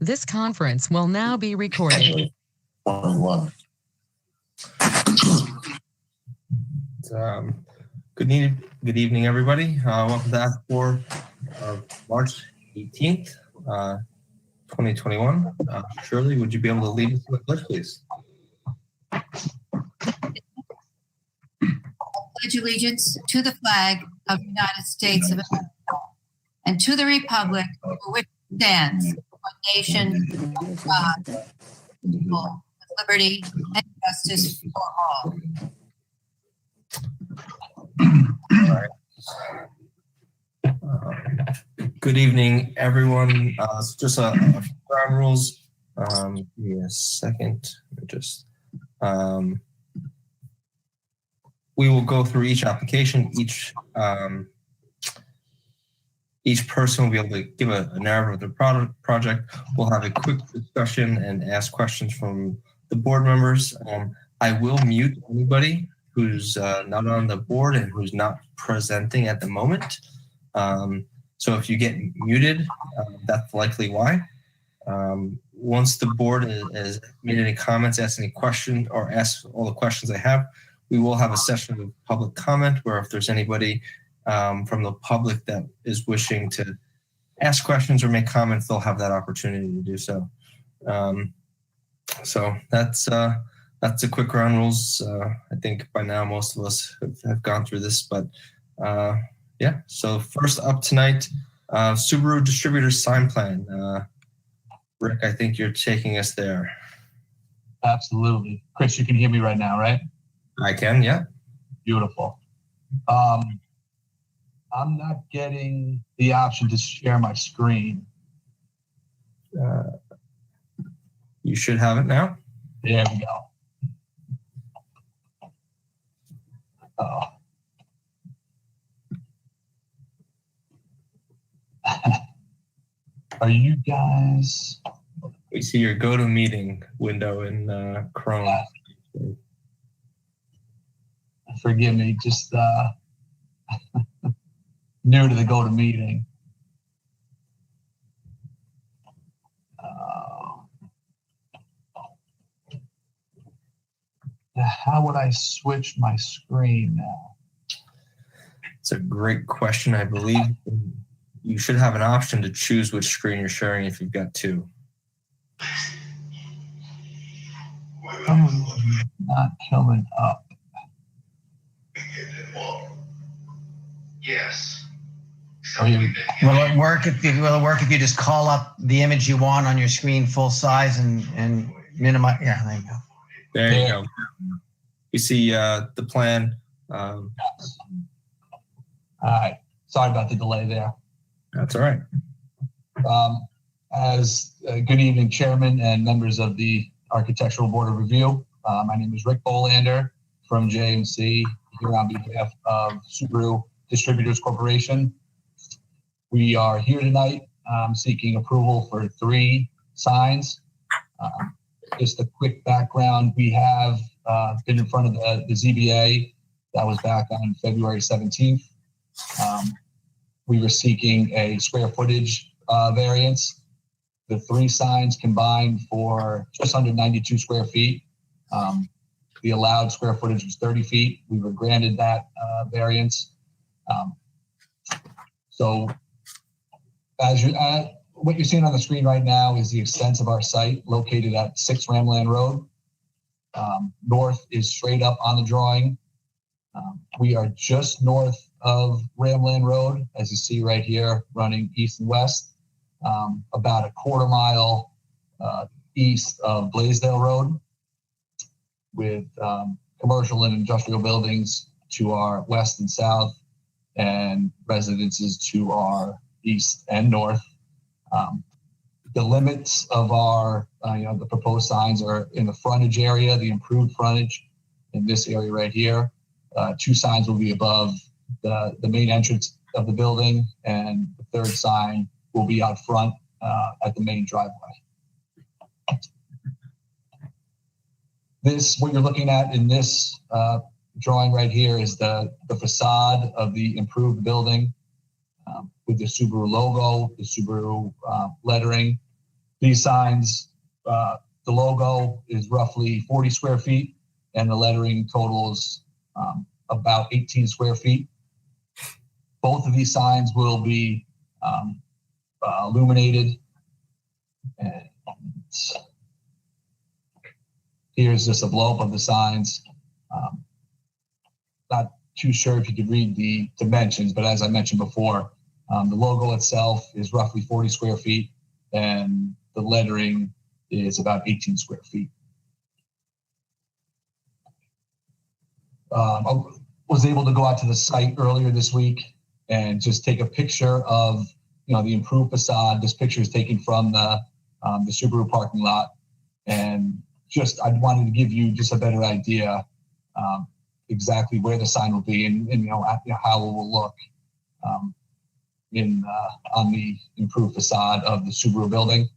This conference will now be recorded. Good evening, everybody. Welcome to ACABOR March 18th, 2021. Shirley, would you be able to lead us in the pledge, please? Pledge allegiance to the flag of the United States of America and to the republic for which it stands, one nation, God, people, with liberty and justice for all. All right. Good evening, everyone. Just a few ground rules. Give me a second. We will go through each application. Each person will be able to give a narrative of the project. We'll have a quick discussion and ask questions from the board members. I will mute anybody who's not on the board and who's not presenting at the moment. So if you get muted, that's likely why. Once the board has made any comments, asked any questions, or asked all the questions they have, we will have a session of public comment where if there's anybody from the public that is wishing to ask questions or make comments, they'll have that opportunity to do so. So that's the quick ground rules. I think by now most of us have gone through this, but yeah. So first up tonight, Subaru distributor sign plan. Rick, I think you're taking us there. Absolutely. Chris, you can hear me right now, right? I can, yeah. Beautiful. I'm not getting the option to share my screen. You should have it now. There we go. Oh. Are you guys? We see your GoToMeeting window in Chrome. Forgive me, just new to the GoToMeeting. How would I switch my screen now? It's a great question. I believe you should have an option to choose which screen you're sharing if you've got two. Not coming up. Yes. Will it work if you just call up the image you want on your screen full size and minimize? Yeah, there you go. There you go. You see the plan. All right. Sorry about the delay there. That's all right. Good evening, Chairman and members of the Architectural Board of Review. My name is Rick Bolander from JMC here on behalf of Subaru Distributors Corporation. We are here tonight seeking approval for 3 signs. Just a quick background, we have been in front of the ZBA. That was back on February 17th. We were seeking a square footage variance. The 3 signs combined for just under 92 square feet. The allowed square footage was 30 feet. We were granted that variance. So what you're seeing on the screen right now is the extent of our site located at 6 Ramland Road. North is straight up on the drawing. We are just north of Ramland Road, as you see right here, running east and west, about a quarter mile east of Blaisdell Road, with commercial and industrial buildings to our west and south, and residences to our east and north. The limits of our, the proposed signs are in the frontage area, the improved frontage in this area right here. 2 signs will be above the main entrance of the building, and the 3rd sign will be out front at the main driveway. What you're looking at in this drawing right here is the facade of the improved building with the Subaru logo, the Subaru lettering. These signs, the logo is roughly 40 square feet, and the lettering totals about 18 square feet. Both of these signs will be illuminated. And here's just a blow-up of the signs. Not too sure if you could read the dimensions, but as I mentioned before, the logo itself is roughly 40 square feet, and the lettering is about 18 square feet. I was able to go out to the site earlier this week and just take a picture of, the improved facade. This picture is taken from the Subaru parking lot, and I wanted to give you just a better idea exactly where the sign will be and how it will look on the improved facade of the Subaru building.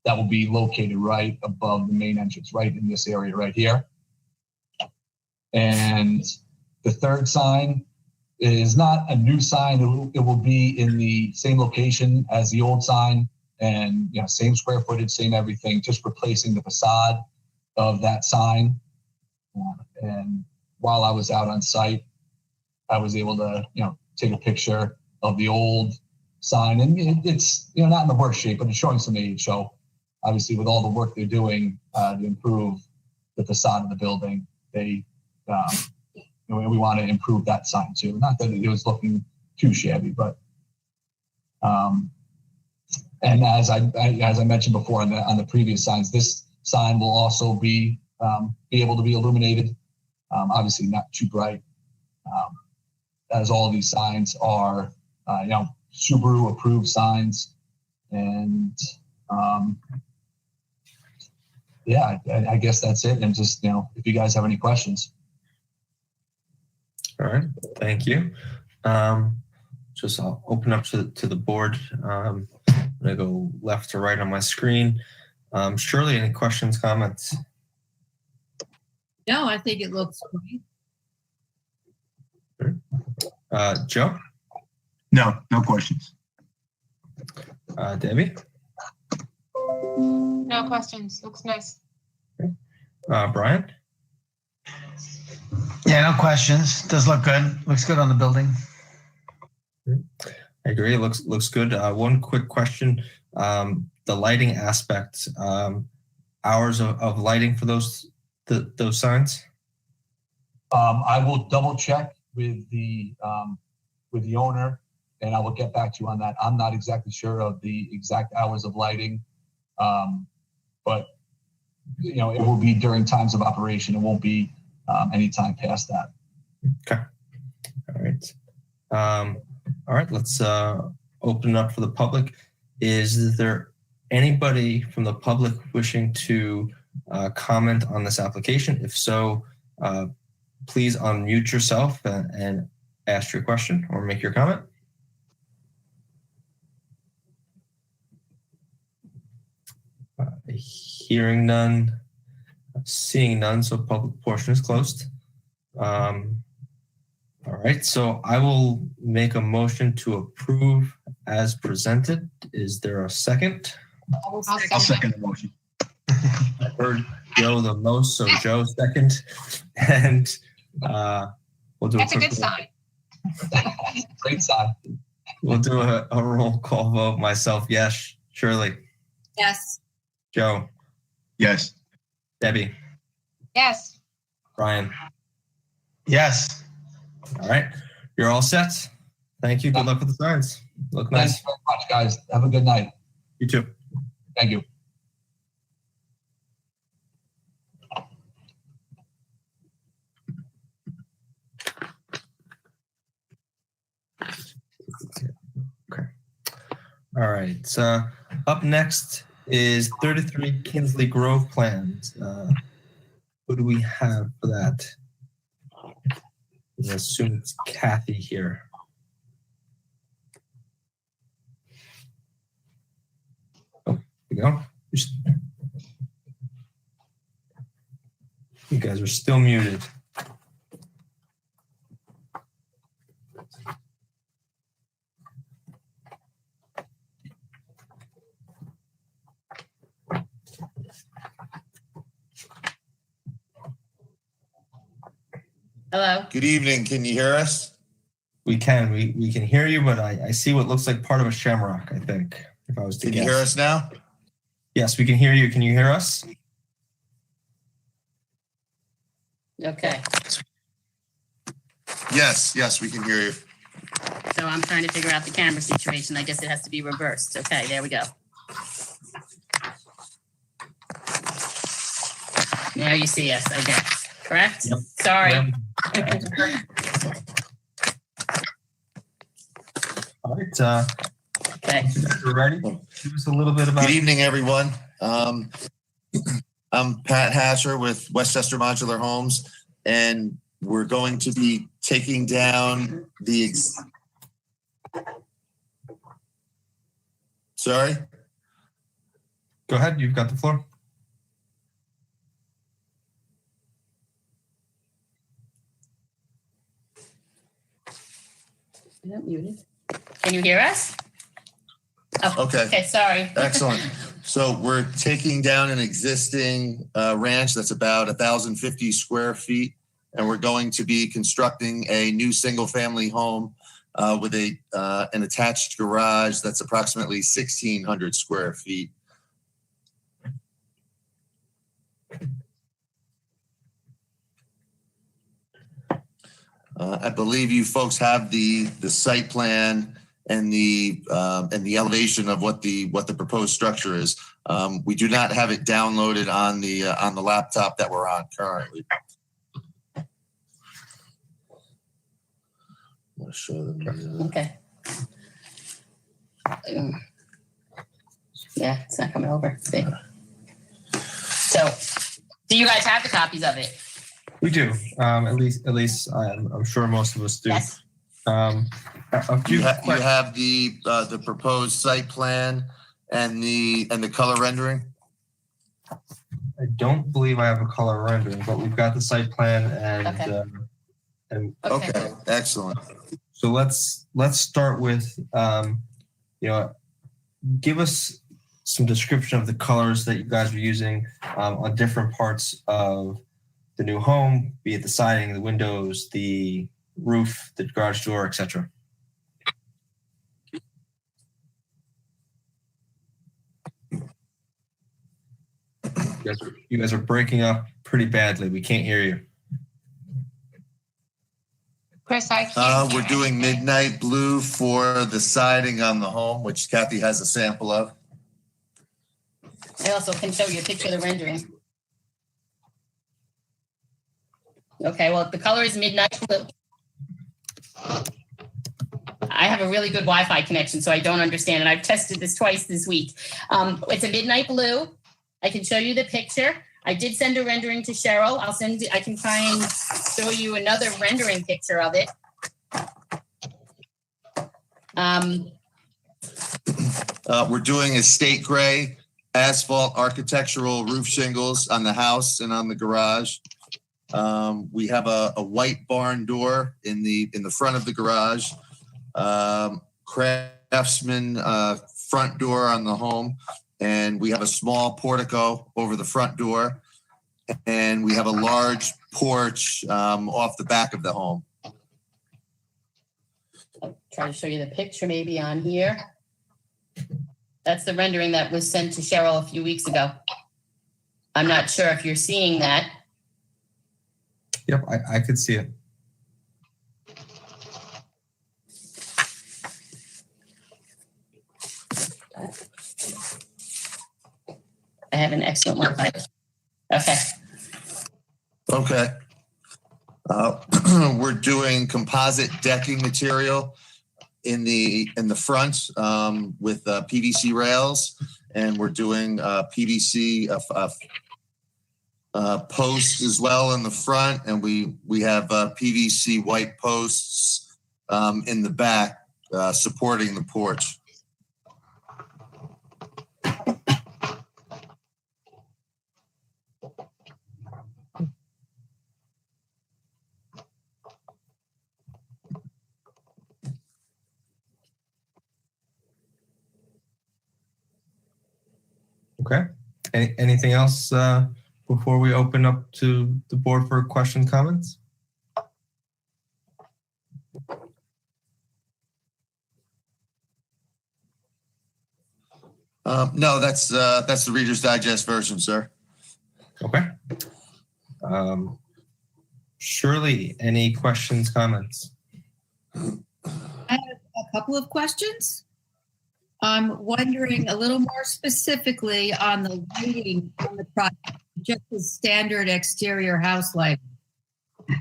That will be located right above the main entrance, right in this area right here. And the third sign is not a new sign. It will be in the same location as the old sign, and same square footage, same everything, just replacing the facade of that sign. And while I was out on site, I was able to take a picture of the old sign, and it's not in the worst shape, but it's showing some age. So obviously, with all the work they're doing to improve the facade of the building, we want to improve that sign too. Not that it was looking too shabby, but and as I mentioned before on the previous signs, this sign will also be able to be illuminated. Obviously, not too bright, as all of these signs are Subaru approved signs. And I guess that's it. And just if you guys have any questions. All right, thank you. I'll open up to the board. I'm gonna go left to right on my screen. Shirley, any questions, comments? No, I think it looks great. Joe? No questions. Debbie? No questions. Looks nice. Brian? Yeah, no questions. Does look good. Looks good on the building. I agree. It looks good. One quick question: the lighting aspect, hours of lighting for those signs. I will double check with the owner, and I will get back to you on that. I'm not exactly sure of the exact hours of lighting, but it will be during times of operation. It won't be any time past that. Okay. All right. Let's open it up for the public. Is there anybody from the public wishing to comment on this application? If so, please unmute yourself and ask your question or make your comment. Hearing none, seeing none, so public portion is closed. All right, so I will make a motion to approve as presented. Is there a second? I'll I'll second the motion. I heard Joe the most, so Joe second. And we'll do That's a good sign. Great sign. We'll do a roll call vote. Myself, yes. Shirley? Yes. Joe? Yes. Debbie? Yes. Brian? Yes. All right. You're all set. Thank you. Good luck with the signs. Look nice. Thanks very much, guys. Have a good night. You too. Thank you. Okay. All right. So up next is 33 Kinsley Grove plans. Who do we have for that? I assume it's Kathy here. Oh, here we go. You guys are still muted. Hello. Good evening. Can you hear us? We can. We can hear you, but I see what looks like part of a shamrock, I think, if I was to Can you guess. hear us now? Yes, we can hear you. Can you hear us? Okay, Yes, we can hear you. so I'm trying to figure out the camera situation. I guess it has to be reversed. Okay, there we go. Now you see us, I guess, correct? Yep. Sorry. All right. Okay, We're ready. Give us a little bit about. Good evening, everyone. I'm Pat Hatcher with Westchester Modular Homes, and we're going to be taking down the. Sorry? Go ahead. You've got the floor. is that muted? Can you hear us? Oh, Okay. okay, sorry. Excellent. So we're taking down an existing ranch that's about 1,050 square feet, and we're going to be constructing a new single-family home with an attached garage that's approximately 1,600 square feet. I believe you folks have the site plan and the elevation of what the proposed structure is. We do not have it downloaded on the laptop that we're on currently. I want to show them. Okay. Yeah, it's not coming over. See. So, do you guys have the copies of it? We do. At least I'm sure most of us do. Yes. A few You questions. have the proposed site plan and the color rendering. I don't believe I have a color rendering, but we've got the site plan and Okay, excellent. so let's start with give us some description of the colors that you guys are using on different parts of the new home, be it the siding, the windows, the roof, the garage door, etc. You guys are breaking up pretty badly. We can't hear you. Chris, I can't. We're doing midnight blue for the siding on the home, which Kathy has a sample of. I also can show you a picture of the rendering. Okay, well, the color is midnight blue. I have a really good Wi-Fi connection, so I don't understand, and I've tested this twice this week. It's a midnight blue. I can show you the picture. I did send a rendering to Cheryl. I can try and show you another rendering picture of it. We're doing estate gray asphalt architectural roof shingles on the house and on the garage. We have a white barn door in the front of the garage. Craftsman front door on the home. And we have a small portico over the front door. And we have a large porch off the back of the home. I'll try to show you the picture maybe on here. That's the rendering that was sent to Cheryl a few weeks ago. I'm not sure if you're seeing that. Yep, I could see it. I have an excellent one. Okay. Okay. We're doing composite decking material in the front with PVC rails, and we're doing PVC posts as well in the front, and we have PVC white posts in the back supporting the porch. Okay. Anything else before we open up to the board for question comments? No, that's the Reader's Digest version, sir. Okay. Shirley, any questions, comments? I have a couple of questions. I'm wondering a little more specifically on the lighting on the project, just the standard exterior house lighting.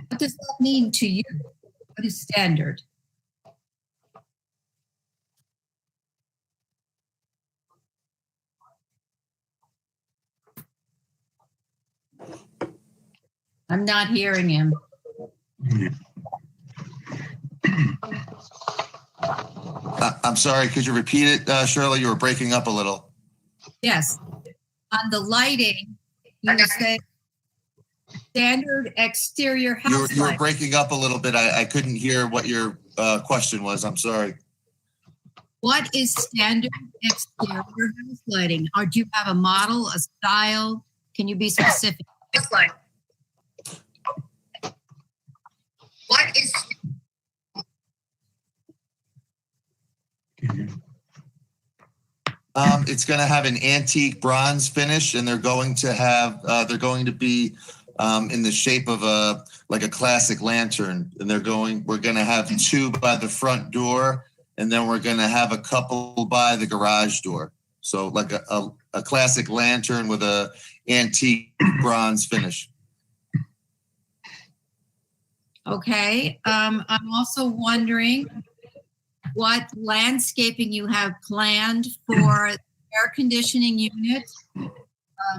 What does that mean to you? What is standard? I'm not hearing him. I'm sorry, could you repeat it, Shirley? You were breaking up a little. Yes. On the lighting, you said standard exterior house You were lighting. breaking up a little bit. I couldn't hear what your question was. I'm sorry. What is standard exterior house lighting? Or do you have a model, a style? Can you be specific? What is It's going to have an antique bronze finish, and they're going to be in the shape of a classic lantern. And we're going to have 2 by the front door, and then we're going to have a couple by the garage door. So like a classic lantern with a antique bronze finish. Okay. I'm also wondering what landscaping you have planned for the air conditioning unit.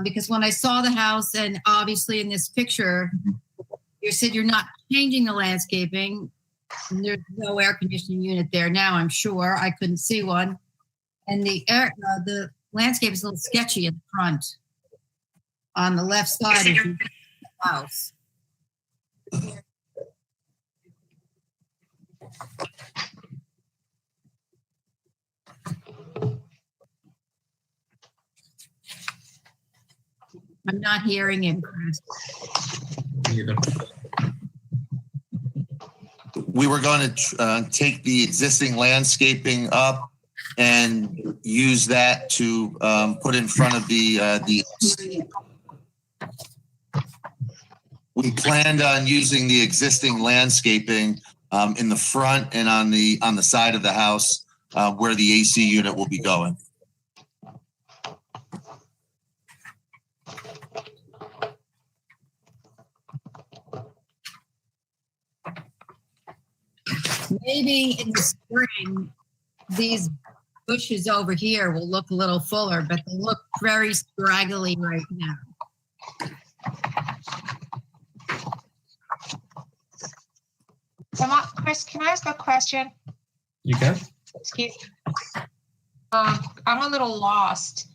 Because when I saw the house, and obviously in this picture, you said you're not changing the landscaping. And there's no air conditioning unit there now, I'm sure. I couldn't see one. And the landscape is a little sketchy at the front on the left side of the house. I'm not hearing him, Chris. We were going to take the existing landscaping up and use that to put in front of the. We planned on using the existing landscaping in the front and on the side of the house where the AC unit will be going. Maybe in the spring, these bushes over here will look a little fuller, but they look very scraggly right now. Chris, can I ask a question? You can. Excuse me. I'm a little lost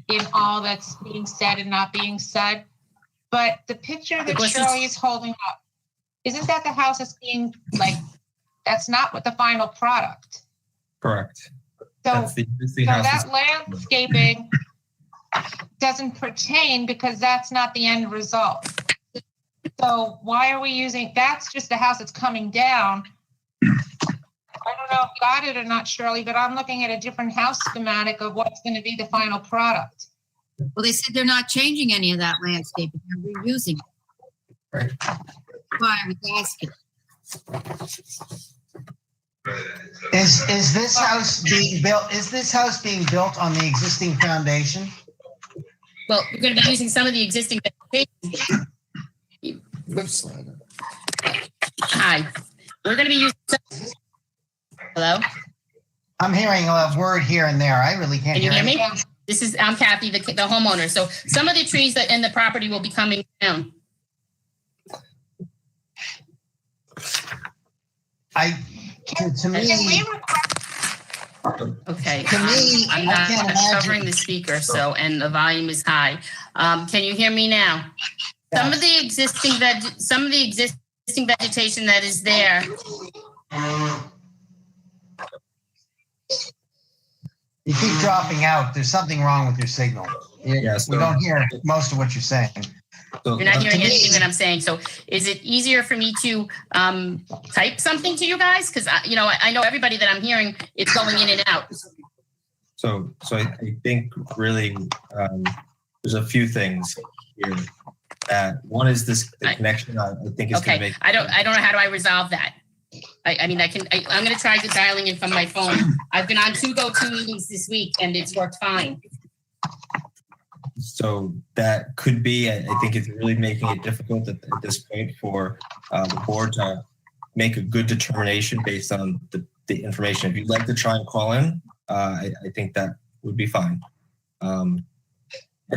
in all that's being said and not being said, but the picture that Shirley is holding up, isn't that the house that's being that's not what the final product? Correct. So house. That landscaping doesn't pertain because that's not the end result. So why are we using, that's just the house that's coming down. I don't know if you got it or not, Shirley, but I'm looking at a different house schematic of what's going to be the final product. Well, they said they're not changing any of that landscaping. They're reusing it. Right. Why I was asking. Is this house being built? Is this house being built on the existing foundation? Well, we're going to be using some of the existing vegetation. Hi. We're going to be using. Hello? I'm hearing a word here and there. I really can't Can you hear me? anything. I'm Kathy, the homeowner. So some of the trees that in the property will be coming down. To me, Okay. To me, I'm I not can't imagine. covering the speaker, and the volume is high. Can you hear me now? Some of the existing vegetation that is there. You keep dropping out. There's something wrong with your signal. Yes, we don't hear most of what you're saying. So, You're not hearing anything that I'm saying. So is it easier for me to type something to you guys? Because I know everybody that I'm hearing, it's going in and out. So I think really there's a few things here. One is the connection. I think it's going to make. I don't know how do I resolve that. I'm going to try dialing in from my phone. I've been on 2 go-to meetings this week and it's worked fine. So that could be, I think it's really making it difficult at this point for the board to make a good determination based on the information. If you'd like to try and call in, I think that would be fine. I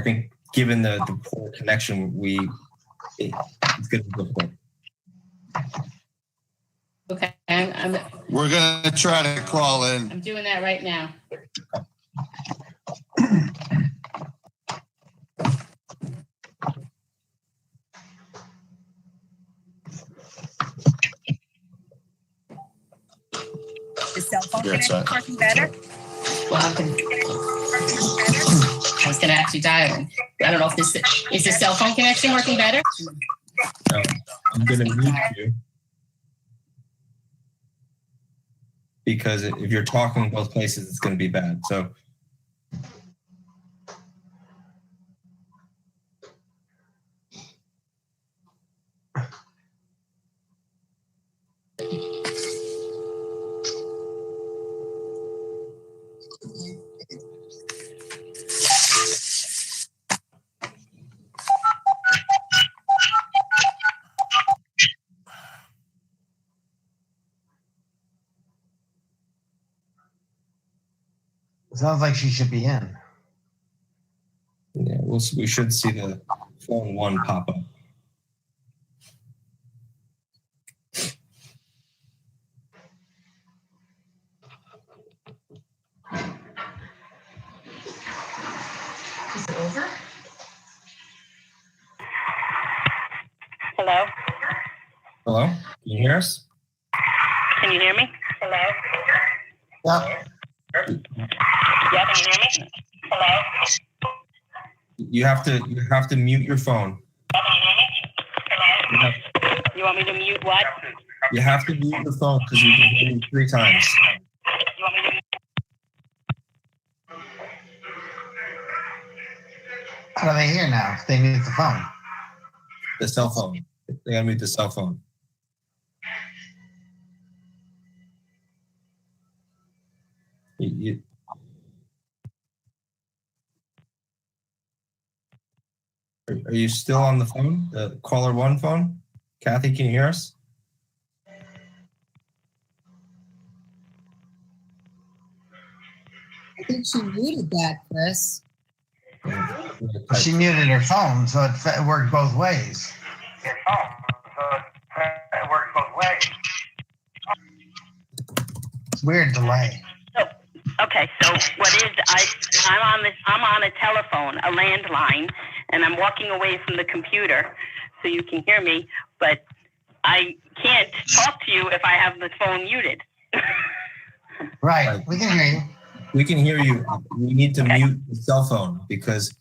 think given the poor connection, it's going to be difficult. Okay, We're going to try to call in. I'm doing that right now. Is cell phone Yeah, connection working better? Well, I was going to actually dial in. I don't know if is the cell phone connection working better? No, I'm going to mute you because if you're talking both places, it's going to be bad. So. Sounds like she should be in. Yeah, we should see the phone 1 pop up. Is it over? Hello? Hello? Can you hear us? Can you hear me? Hello? Yep. Yeah, can you hear me? Hello? You have to mute your phone. You want me to mute what? You have to mute your phone because we can hear you 3 times. You want me to How do they hear now if they mute the phone? The cell phone. They gotta mute the cell phone. Are you still on the phone? The caller 1 phone? Kathy, can you hear us? I think she muted that, Chris. She muted her phone, so it worked both ways. It's weird delay. Okay, so what is I'm on a telephone, a landline, and I'm walking away from the computer so you can hear me, but I can't talk to you if I have the phone muted. Right, we can hear you. We can hear you. We need to mute the cell phone because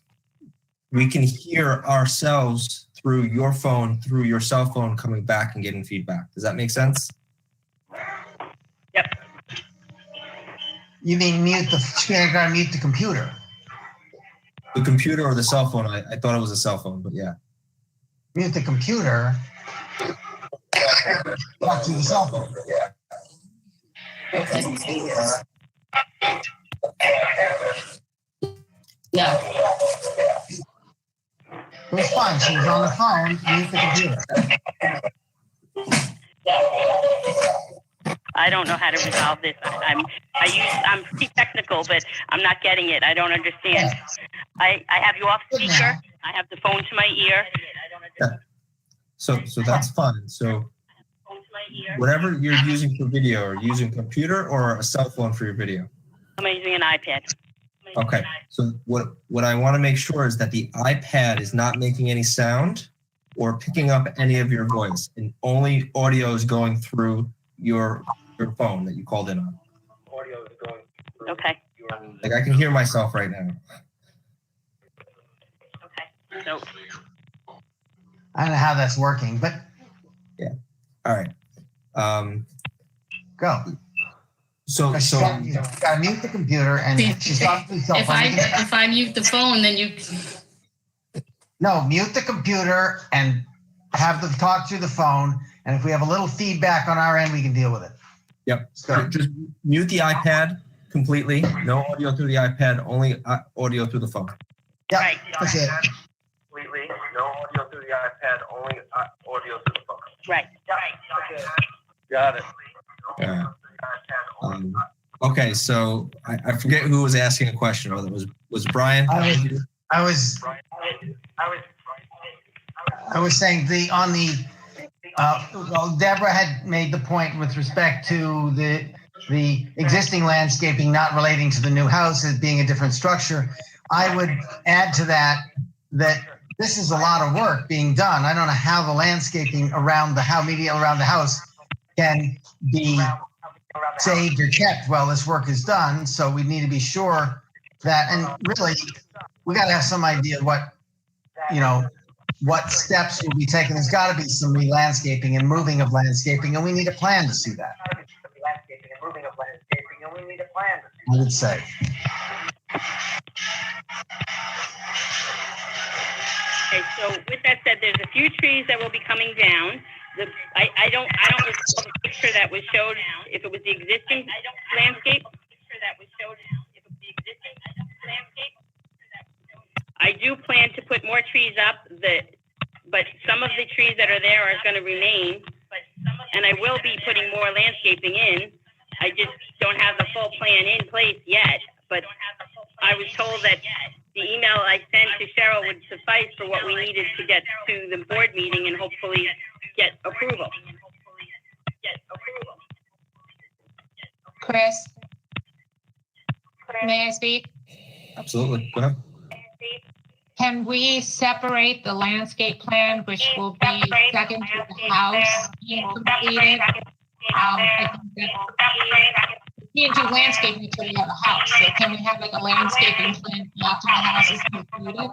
we can hear ourselves through your phone, through your cell phone coming back and getting feedback. Does that make sense? Yep. You mean mute the computer? The computer or the cell phone? I thought it was a cell phone, but yeah. Mute the computer. Talk to the cell phone. Yeah. It was fine. She was on the phone. Mute the computer. I don't know how to resolve this. I'm pretty technical, but I'm not getting it. I don't understand. I have you off speaker. I have the phone to my ear. So that's fine. So whatever you're using for video, are you using a computer or a cell phone for your video? I'm using an iPad. Okay. So what I want to make sure is that the iPad is not making any sound or picking up any of your voice, and only audio is going through your phone that you called in on. Okay. Like I can hear myself right now. Okay. So I don't know how that's working, but yeah. All right. Go. So You gotta mute the computer and she's talking to herself. If I mute the phone, then you. No, mute the computer and have them talk through the phone. And if we have a little feedback on our end, we can deal with it. Yep. Go. Just mute the iPad completely. No audio through the iPad, only audio through the phone. Yep, Right. that's it. Completely. No audio through the iPad, only audio through the phone. Right. Got it. Yeah. Okay, so I forget who was asking a question. Whether it was Brian? I was saying Deborah had made the point with respect to the existing landscaping not relating to the new house as being a different structure. I would add to that this is a lot of work being done. I don't know how the landscaping immediately around the house can be saved or kept while this work is done. So we need to be sure that, and really, we got to have some idea what steps will be taken. There's got to be some re-landscaping and moving of landscaping, and we need a plan to see that. I would say. Okay, so with that said, there's a few trees that will be coming down. I don't recall the picture that was showed, if it was the existing landscape. I do plan to put more trees up, but some of the trees that are there are going to remain, and I will be putting more landscaping in. I just don't have the full plan in place yet, but I was told that the email I sent to Cheryl would suffice for what we needed to get to the board meeting and hopefully get approval. Chris? May I speak? Absolutely. Go ahead. Can we separate the landscape plan, which will be second to the house being completed? I think that we can't do landscaping until we have a house. So can we have like a landscaping plan after the house is completed?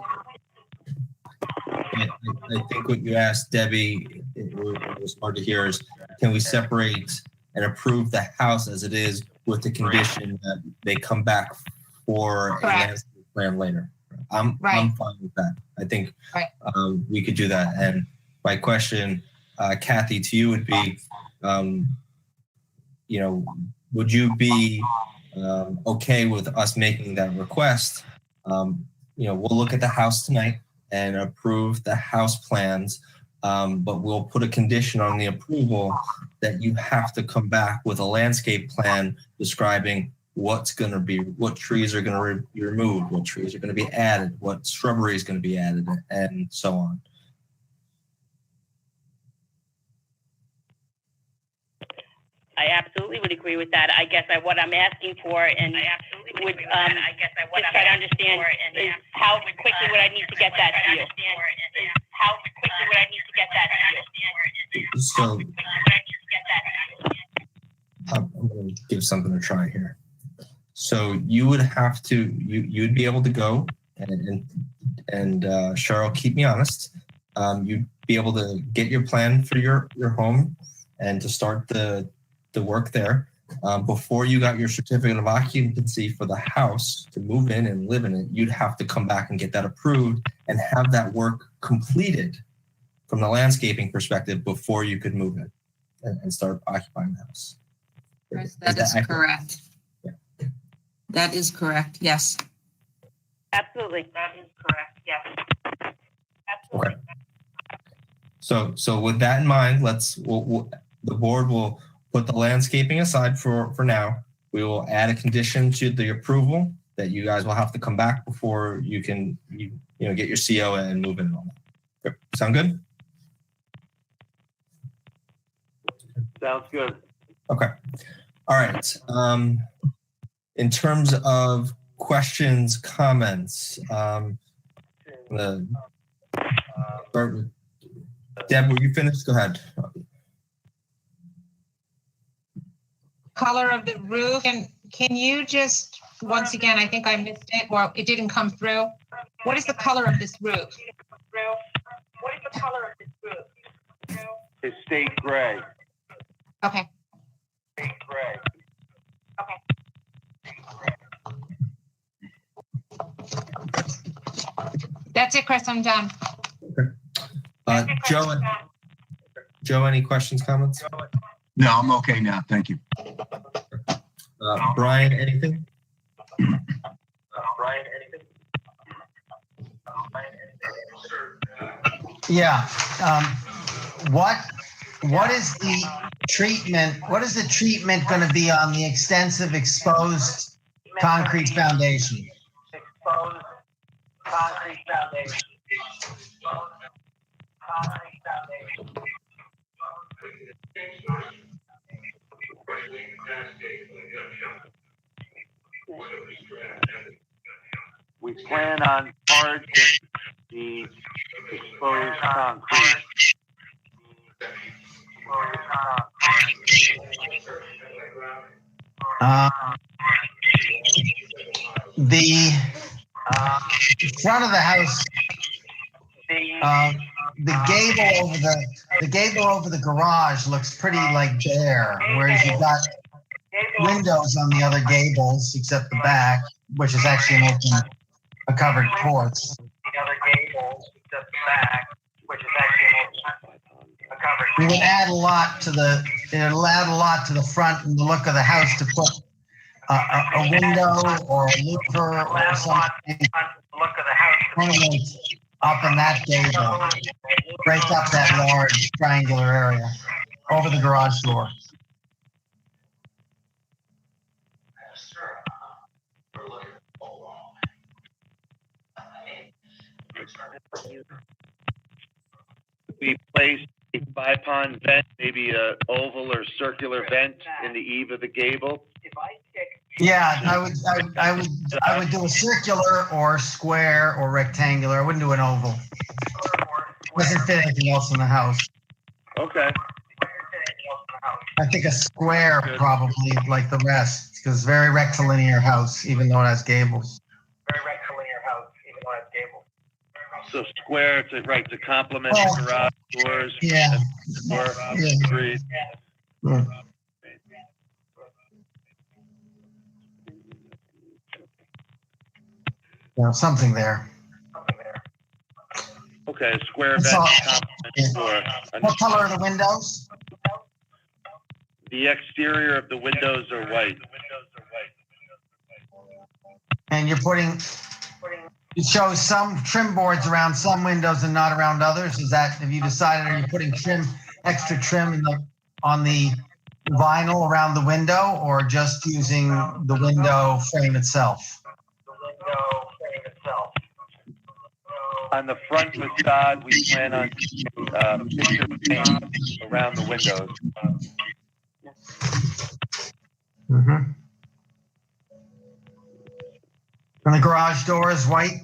I think what you asked Debbie, it was hard to hear, is can we separate and approve the house as it is with the condition that they come back for a landscape plan later? I'm fine with that. I think we could do that. And my question, Kathy, to you would be, would you be okay with us making that request? We'll look at the house tonight and approve the house plans, but we'll put a condition on the approval that you have to come back with a landscape plan describing what trees are going to be removed, what trees are going to be added, what shrubbery is going to be added, and so on. I absolutely would agree with that. I guess what I'm asking for, and would just try to understand, is how quickly would I need to get that to you? So I'm going to give something a try here. So you would have to, you'd be able to go and Cheryl, keep me honest. You'd be able to get your plan for your home and to start the work there. Before you got your certificate of occupancy for the house to move in and live in it, you'd have to come back and get that approved and have that work completed from the landscaping perspective before you could move in and start occupying the house. Chris, that is correct. Yeah. That is correct. Yes. Absolutely. That is correct. Yes. Absolutely. Okay. So with that in mind, the board will put the landscaping aside for now. We will add a condition to the approval that you guys will have to come back before you can get your CO and move in and all that. Okay. Sound good? Sounds good. Okay. All right. In terms of questions, comments, Deb, were you finished? Go ahead. Color of the roof, and can you just, once again, I think I missed it, or it didn't come through. What is the color of this roof? It's state gray. Okay. State gray. Okay. That's it, Chris. I'm done. Joe, any questions, comments? No, I'm okay now. Thank you. Brian, anything? Yeah. What is the treatment? What is the treatment going to be on the extensive exposed concrete foundation? We plan on charging the exposed concrete. The front of the house, the gable over the garage looks pretty like bare, whereas you've got windows on the other gables except the back, which is actually a covered porch. It would add a lot to the front and the look of the house to put a window or a louver or something up in that gable. Break up that large triangular area over the garage door. We placed a bipon vent, maybe a oval or circular vent in the eave of the gable. Yeah, I would do a circular or square or rectangular. I wouldn't do an oval. Doesn't fit anything else in the house. Okay. I think a square probably like the rest because it's a very rectilinear house, even though it has gables. So square to complement the garage doors. Yeah. Agreed. Yeah. Yeah, something there. Okay, a square vent to complement door. What color are the windows? The exterior of the windows are white. And it shows some trim boards around some windows and not around others. Have you decided, are you putting extra trim on the vinyl around the window or just using the window frame itself? On the front facade, we plan on picture paint around the windows. Mm-hmm. And the garage door is white?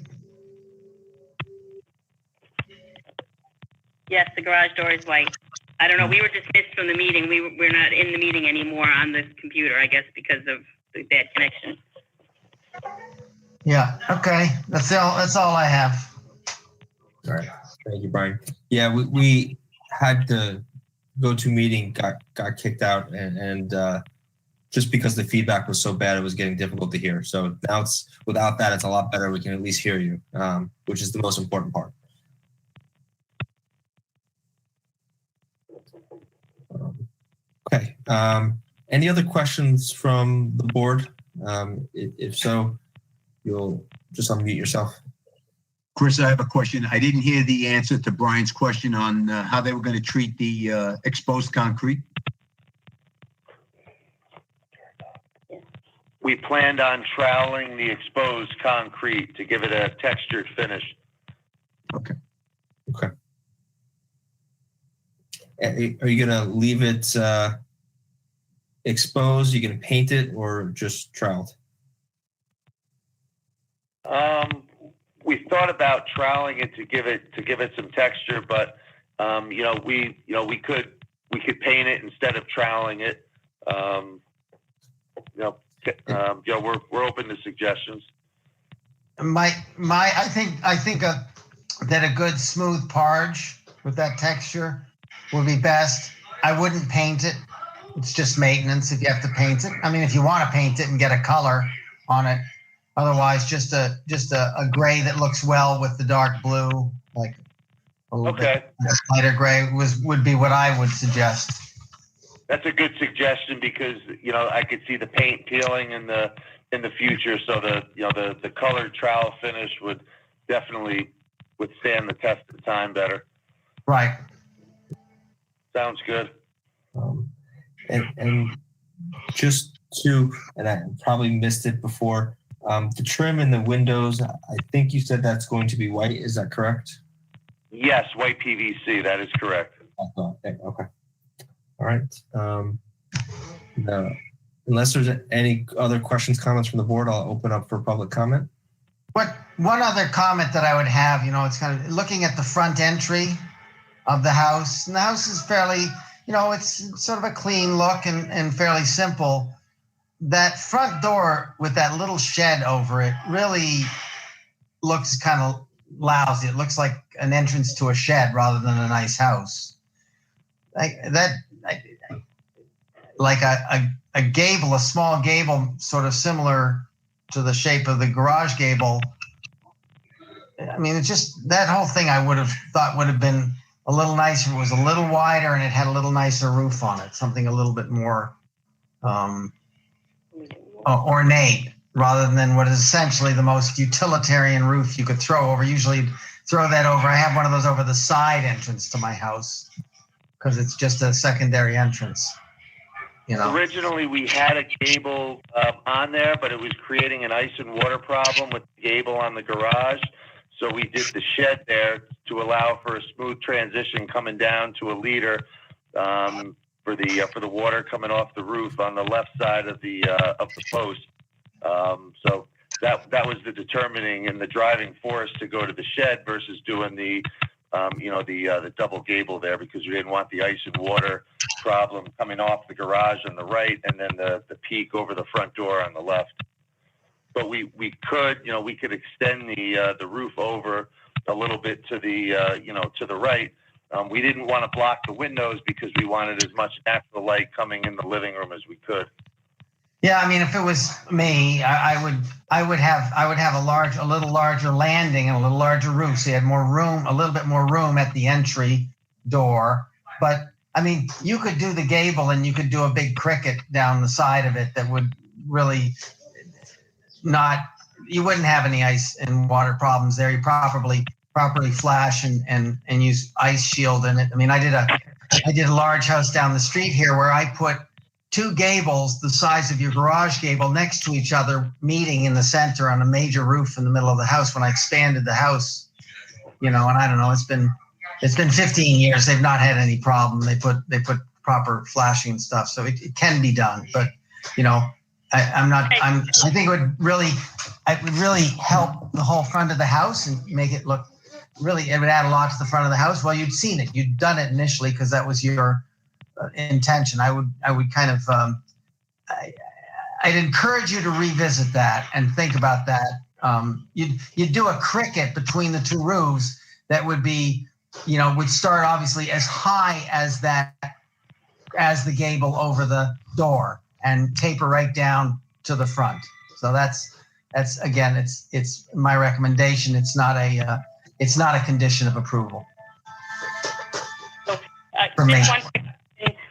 Yes, the garage door is white. I don't know. We were dismissed from the meeting. We're not in the meeting anymore on the computer, I guess, because of the bad connection. Yeah. Okay. That's all I have. All right. Thank you, Brian. Yeah, we had to go to meeting, got kicked out, and just because the feedback was so bad, it was getting difficult to hear. So now without that, it's a lot better. We can at least hear you, which is the most important part. Okay. Any other questions from the board? If so, you'll just unmute yourself. Chris, I have a question. I didn't hear the answer to Brian's question on how they were going to treat the exposed concrete. We planned on troweling the exposed concrete to give it a textured finish. Okay. Are you going to leave it exposed? Are you going to paint it or just troweled? We thought about troweling it to give it some texture, but we could paint it instead of troweling it. We're open to suggestions. I think that a good smooth parge with that texture would be best. I wouldn't paint it. It's just maintenance if you have to paint it. I mean, if you want to paint it and get a color on it, Otherwise, just a gray that looks well with the dark blue, like a little bit lighter gray would be what I would suggest. That's a good suggestion because I could see the paint peeling in the future, so the colored trowel finish would definitely withstand the test of time better. Right. Sounds good. And just to, and I probably missed it before, the trim in the windows, I think you said that's going to be white. Is that correct? Yes, white PVC. That is correct. Okay. All right. No. Unless there's any other questions, comments from the board, I'll open up for public comment. One other comment that I would have, it's kind of looking at the front entry of the house. And the house is fairly, it's sort of a clean look and fairly simple. That front door with that little shed over it really looks kind of lousy. It looks like an entrance to a shed rather than a nice house. Like a gable, a small gable, sort of similar to the shape of the garage gable. I mean, it's just that whole thing I would have thought would have been a little nicer. It was a little wider and it had a little nicer roof on it, something a little bit more ornate rather than what is essentially the most utilitarian roof you could throw over. Usually throw that over. I have one of those over the side entrance to my house because it's just a secondary entrance. Originally, we had a gable on there, but it was creating an ice and water problem with the gable on the garage. So we did the shed there to allow for a smooth transition coming down to a leader for the water coming off the roof on the left side of the post. So that was the determining and the driving force to go to the shed versus doing the double gable there, because we didn't want the ice and water problem coming off the garage on the right and then the peak over the front door on the left. But we could extend the roof over a little bit to the right. We didn't want to block the windows because we wanted as much natural light coming in the living room as we could. Yeah, I mean, if it was me, I would have a little larger landing and a little larger roof, so you had more room, a little bit more room at the entry door. But I mean, you could do the gable and you could do a big cricket down the side of it that would really you wouldn't have any ice and water problems there. You properly flash and use ice shield in it. I mean, I did a large house down the street here where I put two gables the size of your garage gable next to each other, meeting in the center on a major roof in the middle of the house when I expanded the house. And I don't know, it's been 15 years. They've not had any problem. They put proper flashing and stuff, so it can be done. But I think it would really help the whole front of the house and make it look really. It would add a lot to the front of the house. Well, you'd seen it. You'd done it initially because that was your intention. I would kind of I'd encourage you to revisit that and think about that. You'd do a cricket between the two roofs that would be, would start obviously as high as the gable over the door and taper right down to the front. So that's again, it's my recommendation. It's not a condition of approval. For me.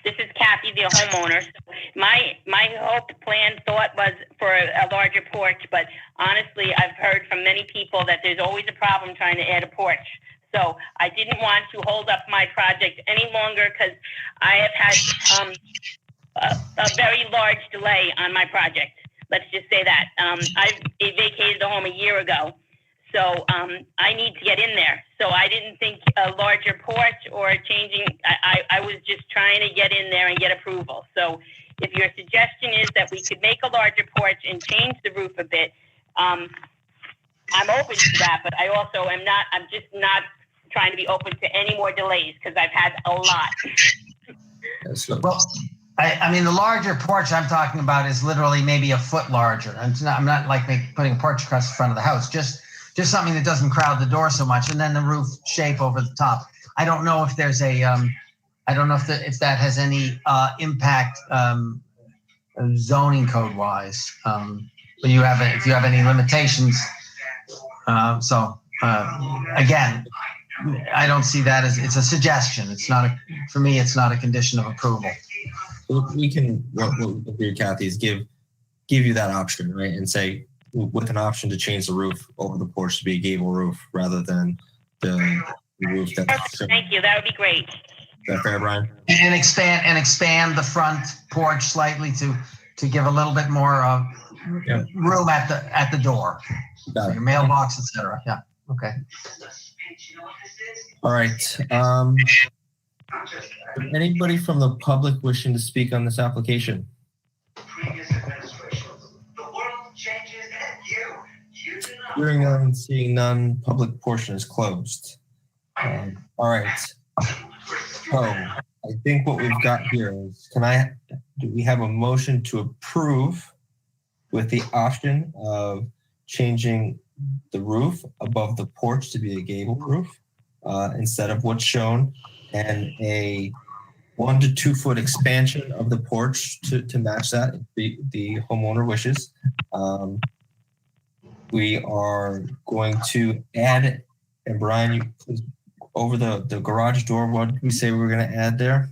This is Kathy, the homeowner. So my hope, plan, thought was for a larger porch, but honestly, I've heard from many people that there's always a problem trying to add a porch. So I didn't want to hold up my project any longer because I have had a very large delay on my project. Let's just say that. I vacated the home a year ago. So I need to get in there. So I didn't think a larger porch or changing. I was just trying to get in there and get approval. So if your suggestion is that we could make a larger porch and change the roof a bit, I'm open to that. But I also am not. I'm just not trying to be open to any more delays because I've had a lot. Well, I mean, the larger porch I'm talking about is literally maybe a foot larger. I'm not like putting a porch across the front of the house. Just something that doesn't crowd the door so much, and then the roof shape over the top. I don't know if there's if that has any impact zoning code wise. if you have any limitations. Again, I don't see that as, it's a suggestion. It's not for me, it's not a condition of approval. What we can do, Kathy, is give you that option, right? And say, with an option to change the roof over the porch to be a gable roof rather than the roof that's. Thank you. That would be great. Is that fair, Brian? And expand the front porch slightly to give a little bit more room at the door. Got it. Your mailbox, etc. Yeah. Okay. All right. Anybody from the public wishing to speak on this application? Hearing none, seeing none, public portion is closed. All right. So I think what we've got here is, do we have a motion to approve with the option of changing the roof above the porch to be a gable roof instead of what's shown, and a 1 to 2 foot expansion of the porch to match that if the homeowner wishes. We are going to add, and Brian, you please, over the garage door, what did we say we were going to add there?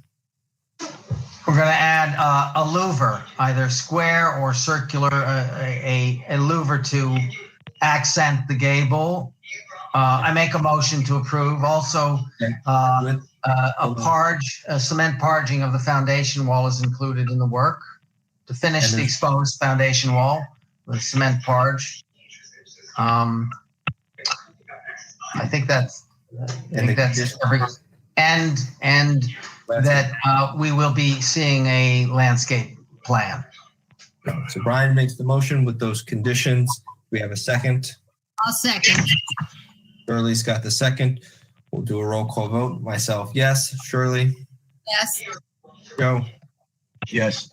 We're going to add a louver, either square or circular, a louver to accent the gable. I make a motion to approve. Also, a cement parging of the foundation wall is included in the work to finish the exposed foundation wall with cement parge. I think that's every, and that we will be seeing a landscape plan. So Brian makes the motion with those conditions. We have a second. I'll second. Shirley's got the second. We'll do a roll call vote. Myself, yes. Shirley? Yes. Joe? Yes.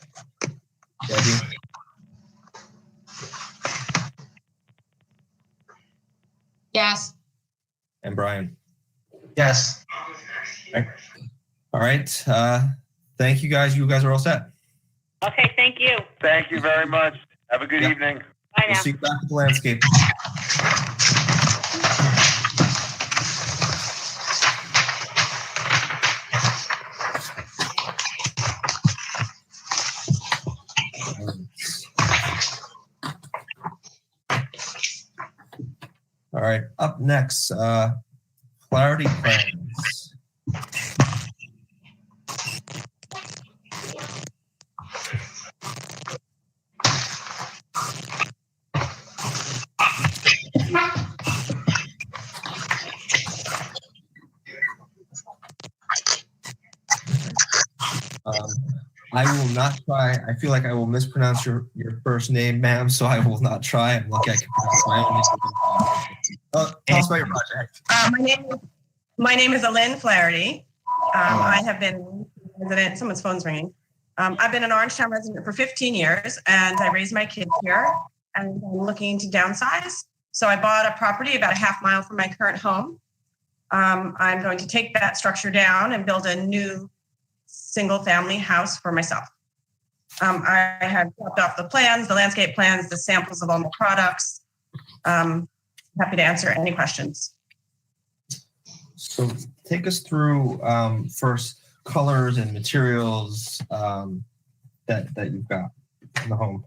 Debbie? Yes. And Brian? Yes. All right. Thank you, guys. You guys are all set. Okay, thank you. Thank you very much. Have a good evening. Bye We'll now. see you back at the landscape. All right, up next, clarity plans. I will not try. I feel like I will mispronounce your first name, ma'am, so I will not try. I'm lucky I can pronounce my own name. Tell us about your project. My name is Alyn Flaherty. I have been resident. Someone's phone's ringing. I've been an Orangetown resident for 15 years, and I raised my kids here, and I'm looking to downsize. So I bought a property about a half mile from my current home. I'm going to take that structure down and build a new single-family house for myself. I have dropped off the plans, the landscape plans, the samples of all my products. Happy to answer any questions. So take us through first colors and materials that you've got in the home.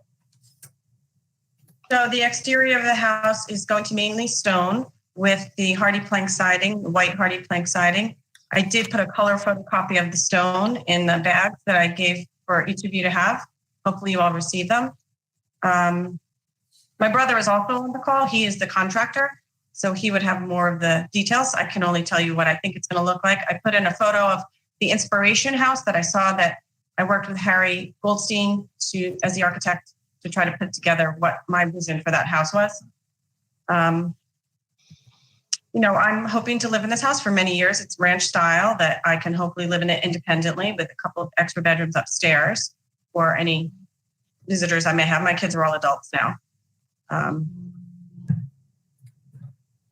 So the exterior of the house is going to mainly stone with the hardy plank siding, the white hardy plank siding. I did put a color photocopy of the stone in the bags that I gave for each of you to have. Hopefully you all receive them. My brother is also on the call. He is the contractor, so he would have more of the details. I can only tell you what I think it's going to look like. I put in a photo of the inspiration house that I saw that I worked with Harry Goldstein as the architect to try to put together what my vision for that house was. I'm hoping to live in this house for many years. It's ranch style that I can hopefully live in it independently with a couple of extra bedrooms upstairs for any visitors I may have. My kids are all adults now. I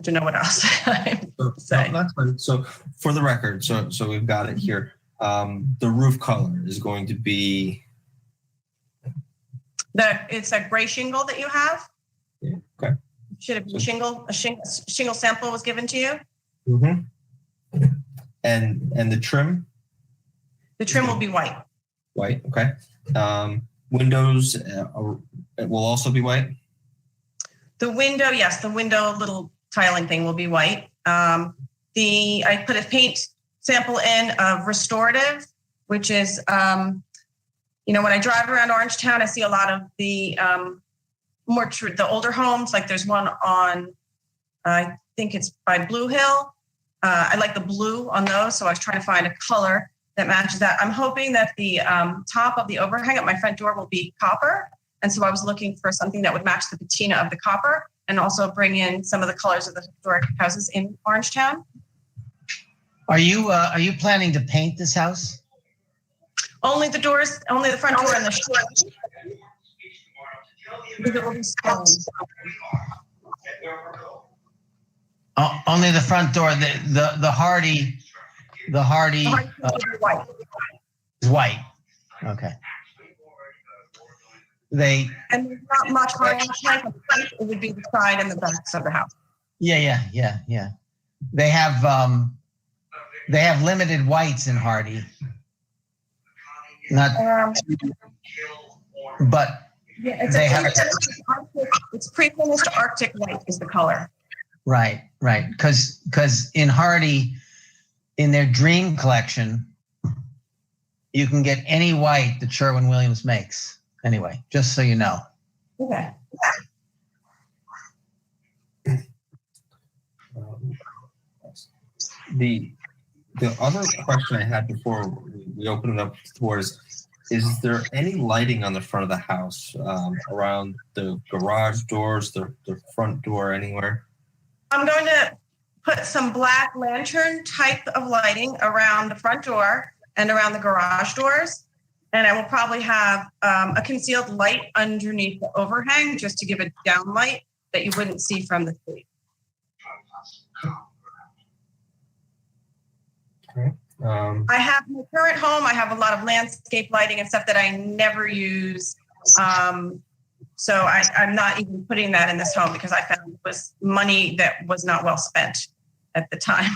don't know what else I would say. No, that's fine. So for the record, so we've got it here. The roof color is going to be It's a gray shingle that you have. Yeah, okay. Should have been shingle. A shingle sample was given to you. Mm-hmm. And the trim? The trim will be white. White, okay. Windows will also be white? The window, yes, the window little tiling thing will be white. I put a paint sample in of restorative, which is, when I drive around Orangetown, I see a lot of the the older homes. Like there's one on, I think it's by Blue Hill. I like the blue on those, so I was trying to find a color that matches that. I'm hoping that the top of the overhang at my front door will be copper. And so I was looking for something that would match the patina of the copper and also bring in some of the colors of the historic houses in Orangetown. Are you planning to paint this house? Only the doors, only the front door and the short. Because it will be stone. Only the front door. The hardy white. Is white. Okay. And there's not much hardy. It would be the side and the backs of the house. Yeah. They have limited whites in hardy. Not, but yeah, they have. It's pre-finished Arctic white is the color. Right. Because in hardy, in their dream collection, you can get any white that Sherwin-Williams makes. Anyway, just so you know. Okay. The other question I had before we open it up towards, is there any lighting on the front of the house, around the garage doors, the front door, anywhere? I'm going to put some black lantern type of lighting around the front door and around the garage doors. And I will probably have a concealed light underneath the overhang just to give a down light that you wouldn't see from the street. Okay. I have my current home. I have a lot of landscape lighting and stuff that I never use. So I'm not even putting that in this home because I found it was money that was not well spent at the time.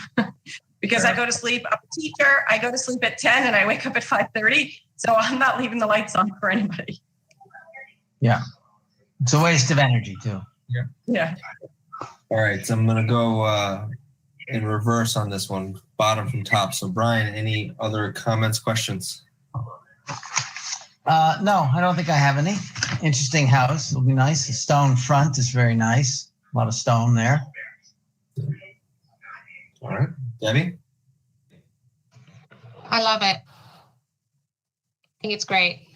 Because I go to sleep, I'm a teacher, I go to sleep at 10 and I wake up at 5:30. So I'm not leaving the lights on for anybody. Yeah. It's a waste of energy too. Yeah. All right, so I'm going to go in reverse on this one, bottom from top. So Brian, any other comments, questions? No, I don't think I have any. Interesting house. It'll be nice. The stone front is very nice. A lot of stone there. All right. Debbie? I love it. I think it's great.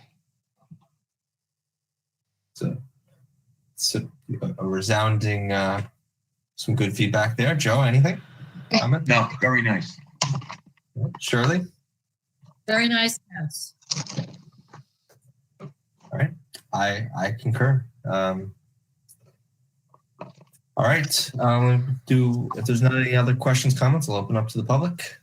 So a resounding, some good feedback there. Joe, anything? Comment? No, very nice. Shirley? Very nice house. All right. I concur. All right. If there's not any other questions, comments, I'll open up to the public.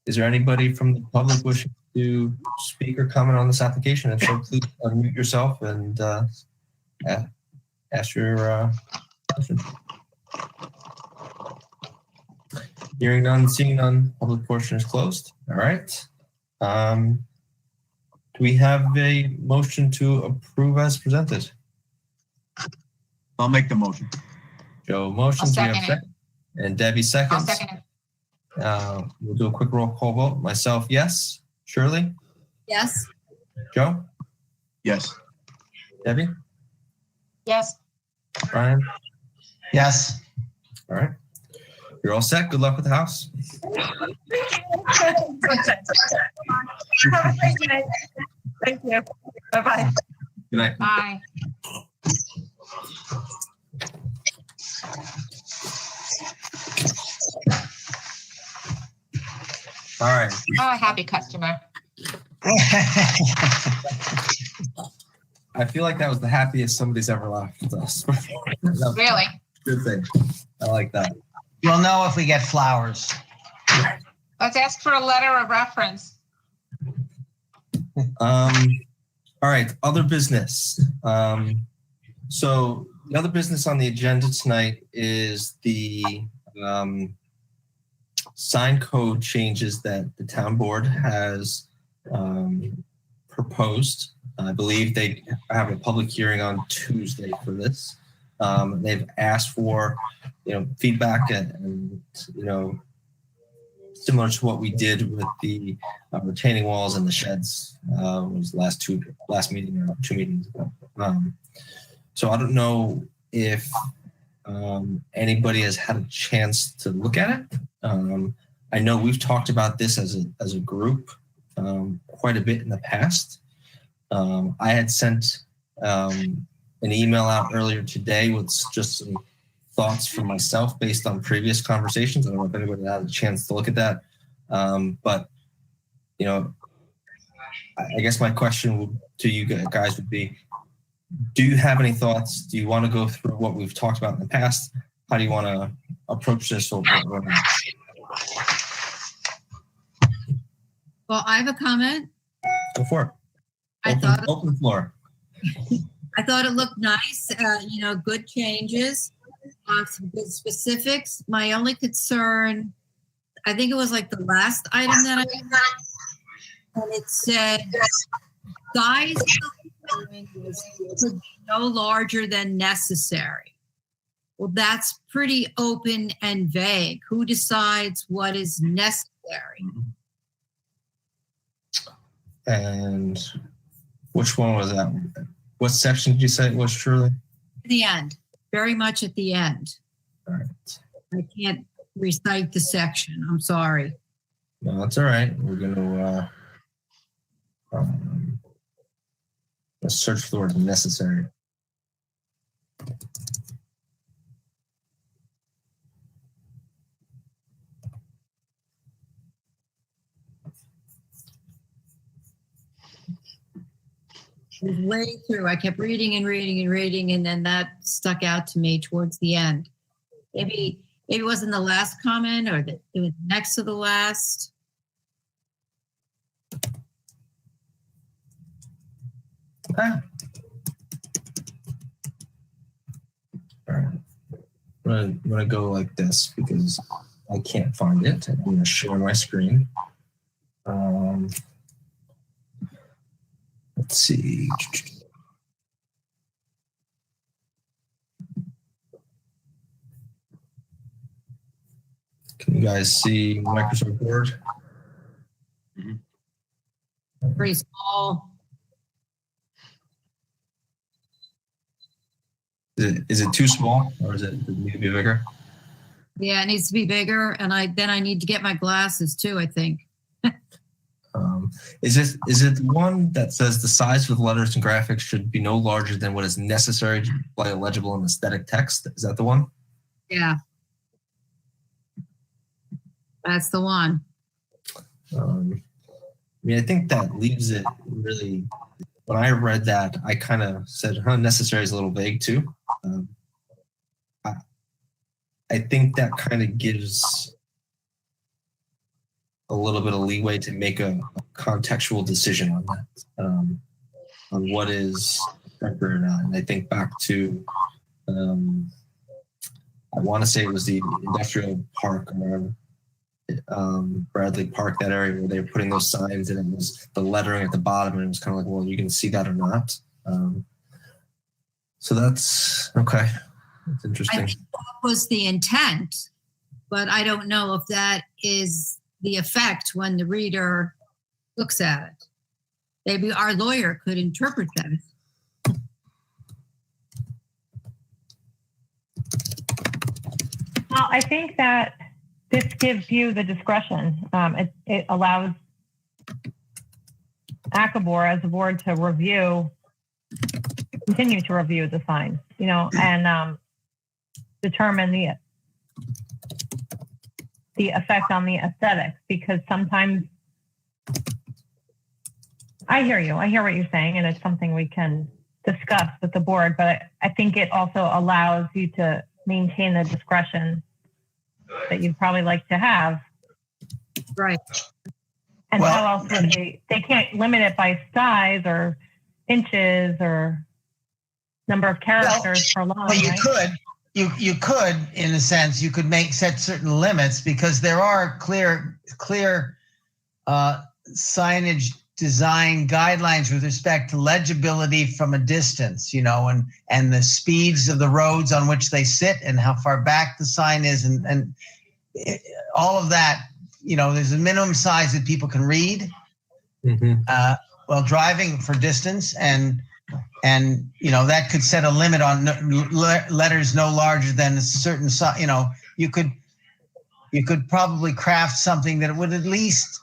Is there anybody from the public wishing to speak or comment on this application? If so, please unmute yourself and ask your question. Hearing none, seeing none, public portion is closed. All right. Do we have a motion to approve as presented? I'll make the motion. Joe motions. I'll We have second second. And Debbie I'll seconds. second it. We'll do a quick roll call vote. Myself, yes. Shirley? Yes. Joe? Yes. Debbie? Yes. Brian? Yes. All right. You're all set. Good luck with the house. Have a great night. Thank you. Bye-bye. Good night. Bye. All right. Oh, happy customer. I feel like that was the happiest somebody's ever laughed with us. Really? Good thing. I like that. We'll know if we get flowers. Let's ask for a letter of reference. All right, other business. So the other business on the agenda tonight is the sign code changes that the town board has proposed. I believe they have a public hearing on Tuesday for this. They've asked for, feedback and similar to what we did with the retaining walls and the sheds. Was last meeting or 2 meetings ago. So I don't know if anybody has had a chance to look at it. I know we've talked about this as a group quite a bit in the past. I had sent an email out earlier today with just some thoughts from myself based on previous conversations. I don't know if anybody had a chance to look at that. But, I guess my question to you guys would be, do you have any thoughts? Do you want to go through what we've talked about in the past? How do you want to approach this? Well, I have a comment. Go for it. Open floor. I thought it looked nice. Good changes, some good specifics. My only concern, I think it was like the last item that I had, and it said size of the building was no larger than necessary. Well, that's pretty open and vague. Who decides what is necessary? And which one was that? What section did you say it was, Shirley? The end, very much at the end. All right. I can't recite the section. I'm sorry. No, that's all right. We're going to let's search for the word necessary. It was way through. I kept reading and reading and reading, and then that stuck out to me towards the end. Maybe it wasn't the last comment, or it was next to the last. Okay. All right. I'm gonna go like this because I can't find it. I'm gonna share my screen. Let's see. Can you guys see Microsoft Word? Pretty small. Is it too small, or does it need to be bigger? Yeah, it needs to be bigger, and then I need to get my glasses too, I think. Is it the one that says the size of the letters and graphics should be no larger than what is necessary to display a legible and aesthetic text? Is that the one? Yeah. That's the one. I think that leaves it really, when I read that, I kind of said, necessary is a little vague too. I think that kind of gives a little bit of leeway to make a contextual decision on that, on what is appropriate or not. And I think back to, I want to say it was the industrial park around Bradley Park, that area where they were putting those signs, and it was the lettering at the bottom, and it was kind of like, well, you can see that or not. So that's okay. That's interesting. I think that was the intent, but I don't know if that is the effect when the reader looks at it. Maybe our lawyer could interpret that. Well, I think that this gives you the discretion. It allows ACABOR as a board to continue to review the signs, and determine the effect on the aesthetics, because sometimes I hear you. I hear what you're saying, and it's something we can discuss with the board, but I think it also allows you to maintain the discretion that you'd probably like to have. Right. And how else would they can't limit it by size or inches or number of characters per line. Well, you right? could. You could, in a sense, you could set certain limits because there are clear signage design guidelines with respect to legibility from a distance, and the speeds of the roads on which they sit and how far back the sign is, and all of that. There's a minimum size that people can read while driving for distance, and that could set a limit on letters no larger than a certain size. You could probably craft something that would at least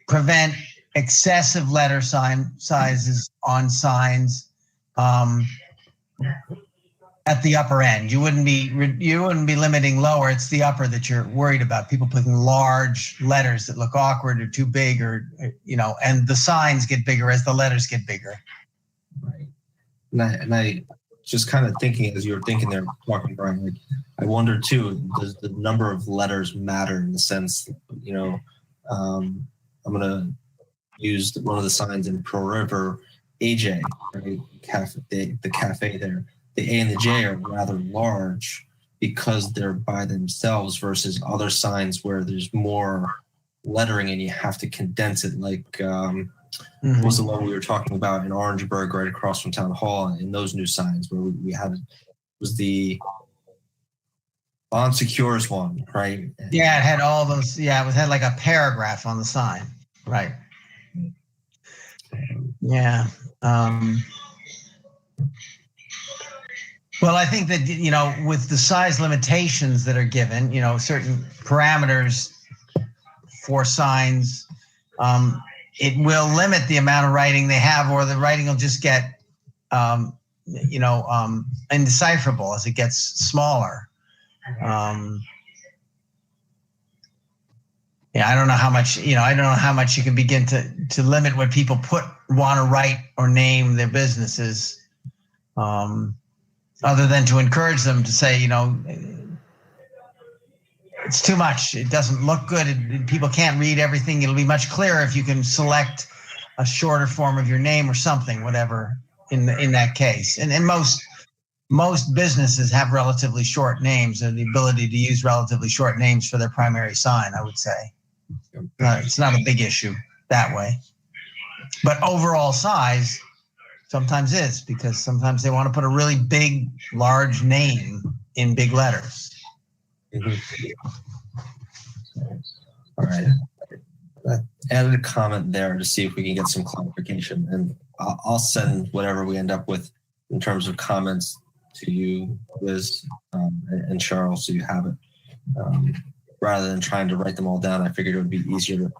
prevent excessive letter sizes on signs at the upper end. You wouldn't be limiting lower. It's the upper that you're worried about. People putting large letters that look awkward or too big, and the signs get bigger as the letters get bigger. Right. And I just kind of thinking as you were thinking there, talking, Brian, I wonder too, does the number of letters matter in the sense, I'm going to use one of the signs in Pearl River, AJ, right? The cafe there. The A and the J are rather large because they're by themselves versus other signs where there's more lettering and you have to condense it. Like what was the one we were talking about in Orangeburg right across from Town Hall, in those new signs where we had was the Bond Secures one, right? Yeah, it had all those. Yeah, it had like a paragraph on the sign. Right. Yeah. Well, I think that, with the size limitations that are given, certain parameters for signs, it will limit the amount of writing they have, or the writing will just get, indecipherable as it gets smaller. I don't know how much, you can begin to limit what people want to write or name their businesses, other than to encourage them to say, it's too much. It doesn't look good. People can't read everything. It'll be much clearer if you can select a shorter form of your name or something, whatever, in that case. And most businesses have relatively short names and the ability to use relatively short names for their primary sign, I would say. It's not a big issue that way. But overall size sometimes is, because sometimes they want to put a really big, large name in big letters. All right. I added a comment there to see if we can get some clarification, and I'll send whatever we end up with in terms of comments to you, Liz, and Cheryl, so you have it. Rather than trying to write them all down, I figured it would be easier to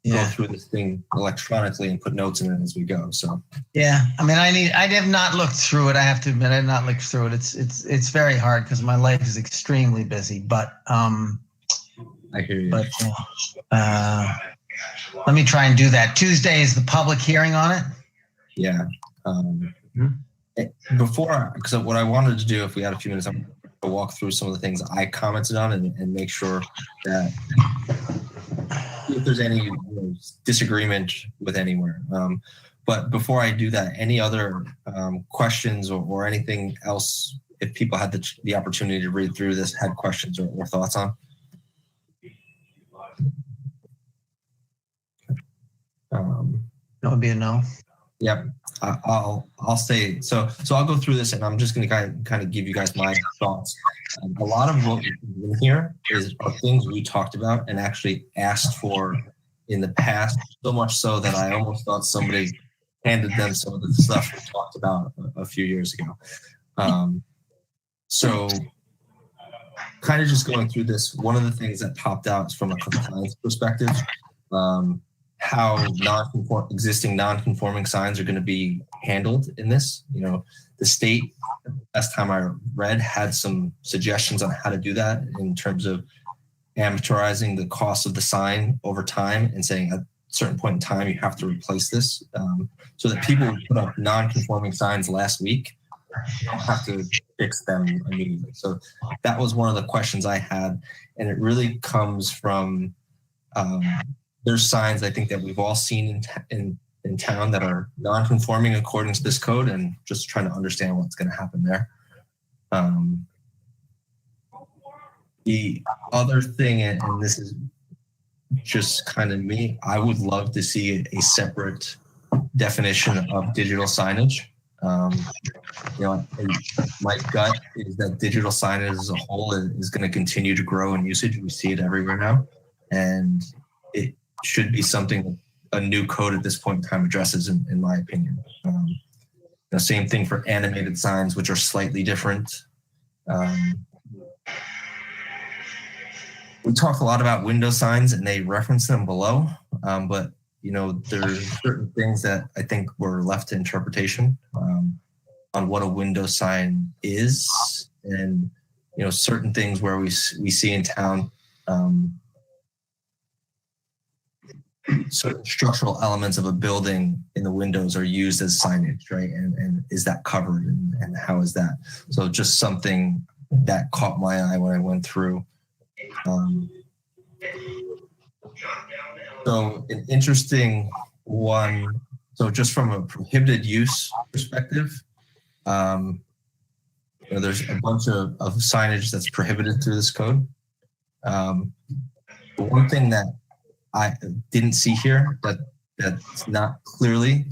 go through this thing electronically and put notes in it as we go. So yeah, I have not looked through it. I have to admit, I have not looked through it. It's very hard because my life is extremely busy. But I hear you. But let me try and do that. Tuesday is the public hearing on it. Yeah. Because what I wanted to do, if we had a few minutes, I'm going to walk through some of the things I commented on and make sure that if there's any disagreement with anywhere. But before I do that, any other questions or anything else, if people had the opportunity to read through this, had questions or thoughts on? That would be a no. Yep. I'll say so I'll go through this and I'm just going to kind of give you guys my thoughts. A lot of what in here are things we talked about and actually asked for in the past, so much so that I almost thought somebody handed them some of the stuff we talked about a few years ago. So kind of just going through this, one of the things that popped out is from a compliance perspective, how existing non-conforming signs are going to be handled in this. The state, last time I read, had some suggestions on how to do that in terms of amortizing the cost of the sign over time and saying at a certain point in time you have to replace this, so that people who put up non-conforming signs last week don't have to fix them immediately. So that was one of the questions I had, and it really comes from there's signs I think that we've all seen in in town that are non-conforming according to this code, and just trying to understand what's going to happen there. The other thing, and this is just kind of me, I would love to see a separate definition of digital signage. My gut is that digital signage as a whole is going to continue to grow in usage. We see it everywhere now, and it should be something that a new code at this point in time addresses, in my opinion. The same thing for animated signs, which are slightly different. We talk a lot about window signs, and they reference them below, but there's certain things that I think were left to interpretation on what a window sign is, and certain things where we see in town certain structural elements of a building in the windows are used as signage, right? And is that covered, and how is that? So just something that caught my eye when I went through. So an interesting one. So just from a prohibited use perspective, there's a bunch of signage that's prohibited through this code. The one thing that I didn't see here, that's not clearly,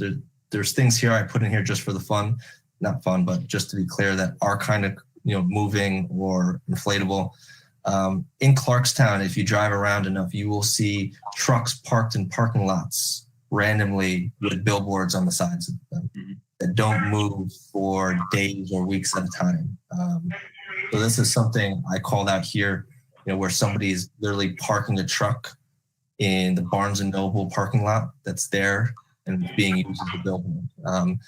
there's things here I put in here just for the fun, not fun, but just to be clear, that are kind of moving or inflatable. In Clarkstown, if you drive around enough, you will see trucks parked in parking lots randomly with billboards on the sides of them that don't move for days or weeks at a time. So this is something I called out here, where somebody's literally parking a truck in the Barnes & Noble parking lot that's there and being used as a billboard. And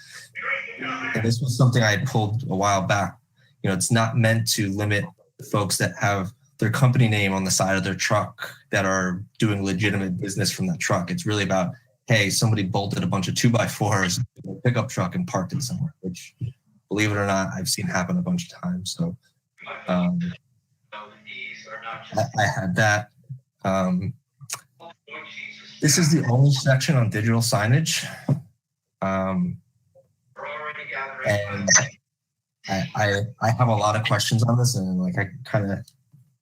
this was something I had pulled a while back. It's not meant to limit the folks that have their company name on the side of their truck that are doing legitimate business from that truck. It's really about, hey, somebody bolted a bunch of 2x4s in a pickup truck and parked it somewhere, which, believe it or not, I've seen happen a bunch of times. So I had that. This is the only section on digital signage. And I have a lot of questions on this, and like I kind of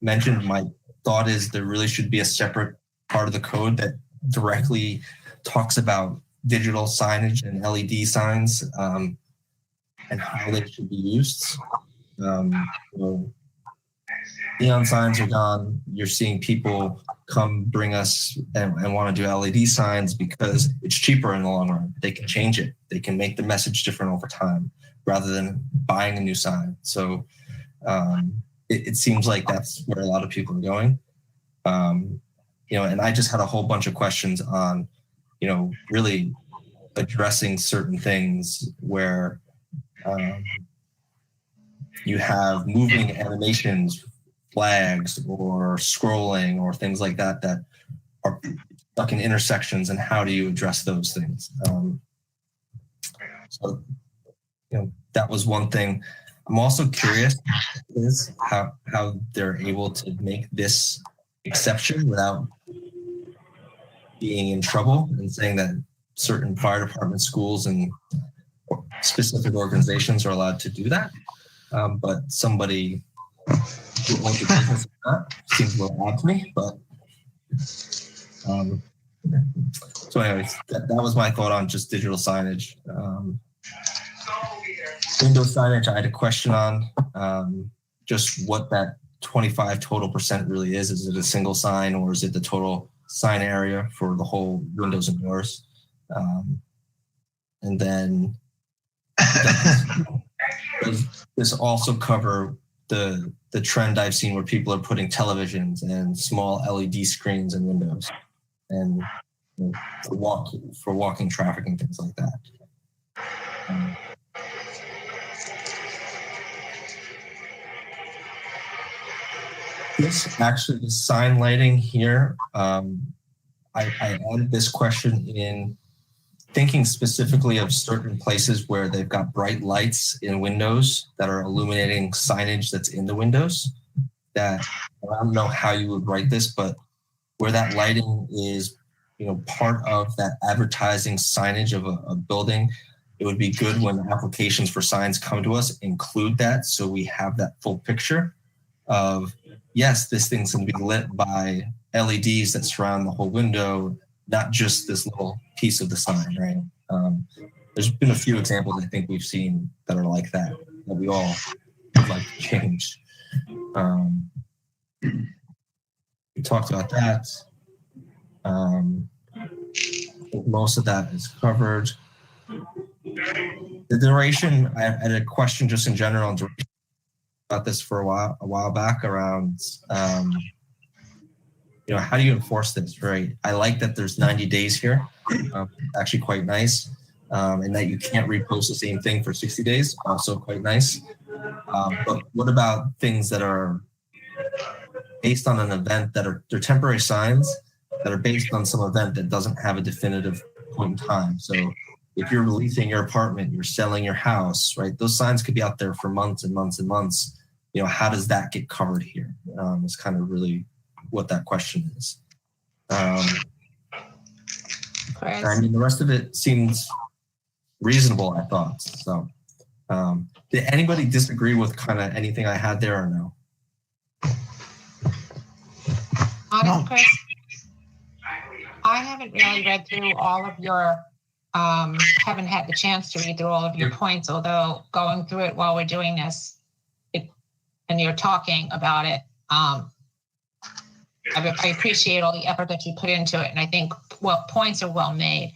mentioned, my thought is there really should be a separate part of the code that directly talks about digital signage and LED signs and how they should be used. Neon signs are gone. You're seeing people come bring us and want to do LED signs because it's cheaper in the long run. They can change it. They can make the message different over time rather than buying a new sign. So it seems like that's where a lot of people are going. And I just had a whole bunch of questions on, really addressing certain things where you have moving animations, flags, or scrolling, or things like that that are stuck in intersections, and how do you address those things? So that was one thing. I'm also curious is how they're able to make this exception without being in trouble and saying that certain fire department, schools, and specific organizations are allowed to do that. But somebody who owns a business like that seems a little odd to me. But so anyways, that was my thought on just digital signage. Window signage, I had a question on just what that 25 total % really is. Is it a single sign, or is it the total sign area for the whole windows and doors? And then does this also cover the trend I've seen where people are putting televisions and small LED screens in windows and for walking traffic and things like that? This actually, the sign lighting here, I added this question in thinking specifically of certain places where they've got bright lights in windows that are illuminating signage that's in the windows. That I don't know how you would write this, but where that lighting is part of that advertising signage of a building, it would be good when applications for signs come to us, include that so we have that full picture of, yes, this thing's going to be lit by LEDs that surround the whole window, not just this little piece of the sign, right? There's been a few examples I think we've seen that are like that we all would like to change. We talked about that. Most of that is covered. The duration, I had a question just in general on duration about this for a while back around, how do you enforce this, right? I like that there's 90 days here, actually quite nice, and that you can't repost the same thing for 60 days, also quite nice. But what about things that are based on an event they're temporary signs that are based on some event that doesn't have a definitive point in time? So if you're releasing your apartment, you're selling your house, right? Those signs could be out there for months and months and months. How does that get covered here? Is kind of really what that question is. I mean, the rest of it seems reasonable, I thought. So did anybody disagree with kind of anything I had there or no? Honest, Chris, I haven't really read through all of your, haven't had the chance to read through all of your points, although going through it while we're doing this, and you're talking about it, I appreciate all the effort that you put into it. And I think, points are well made.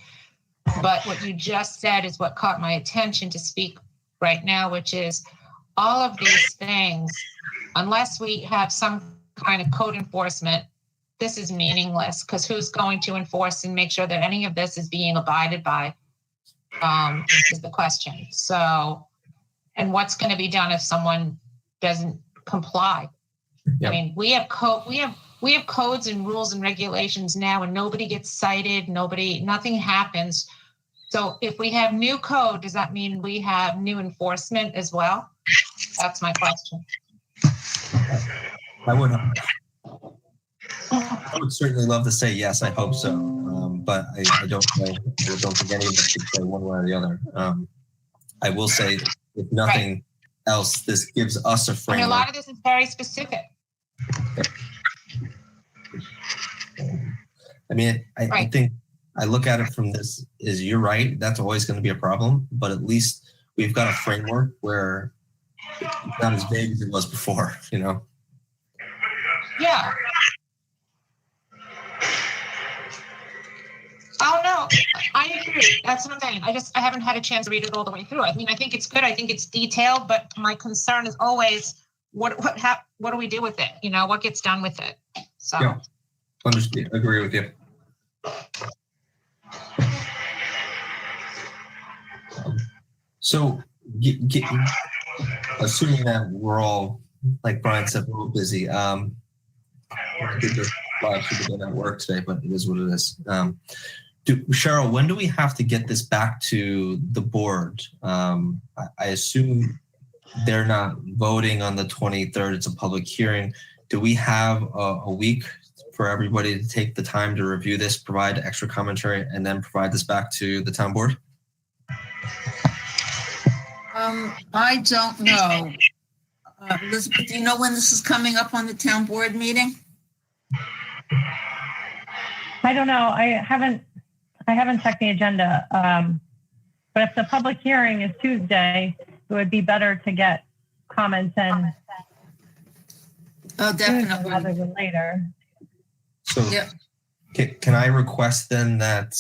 But what you just said is what caught my attention to speak right now, which is all of these things, unless we have some kind of code enforcement, this is meaningless, because who's going to enforce and make sure that any of this is being abided by is the question. So, and what's going to be done if someone doesn't comply? Yep. I mean, we have codes and rules and regulations now, and nobody gets cited. Nothing happens. So if we have new code, does that mean we have new enforcement as well? That's my question. I would certainly love to say yes. I hope so, but I don't know. I don't think any of us could say one way or the other. I will say, if nothing else, this gives us a framework. And a lot of this is very specific. I mean, I think I look at it from this is, you're right, that's always going to be a problem, but at least we've got a framework where it's not as vague as it was before, Yeah. Oh, no, I agree. That's what I'm saying. I haven't had a chance to read it all the way through. I mean, I think it's good. I think it's detailed, but my concern is always what do we do with it? What gets done with it? So. Yeah, understood. Agree with you. So, assuming that we're all, like Brian said, we're all busy. I think there's a lot of people that work today, but it is what it is. Cheryl, when do we have to get this back to the board? I assume they're not voting on the 23rd. It's a public hearing. Do we have a week for everybody to take the time to review this, provide extra commentary, and then provide this back to the town board? I don't know. Elizabeth, do you know when this is coming up on the town board meeting? I don't know. I haven't checked the agenda. But if the public hearing is Tuesday, it would be better to get comments in. Oh, definitely. Rather than later. So can I request then that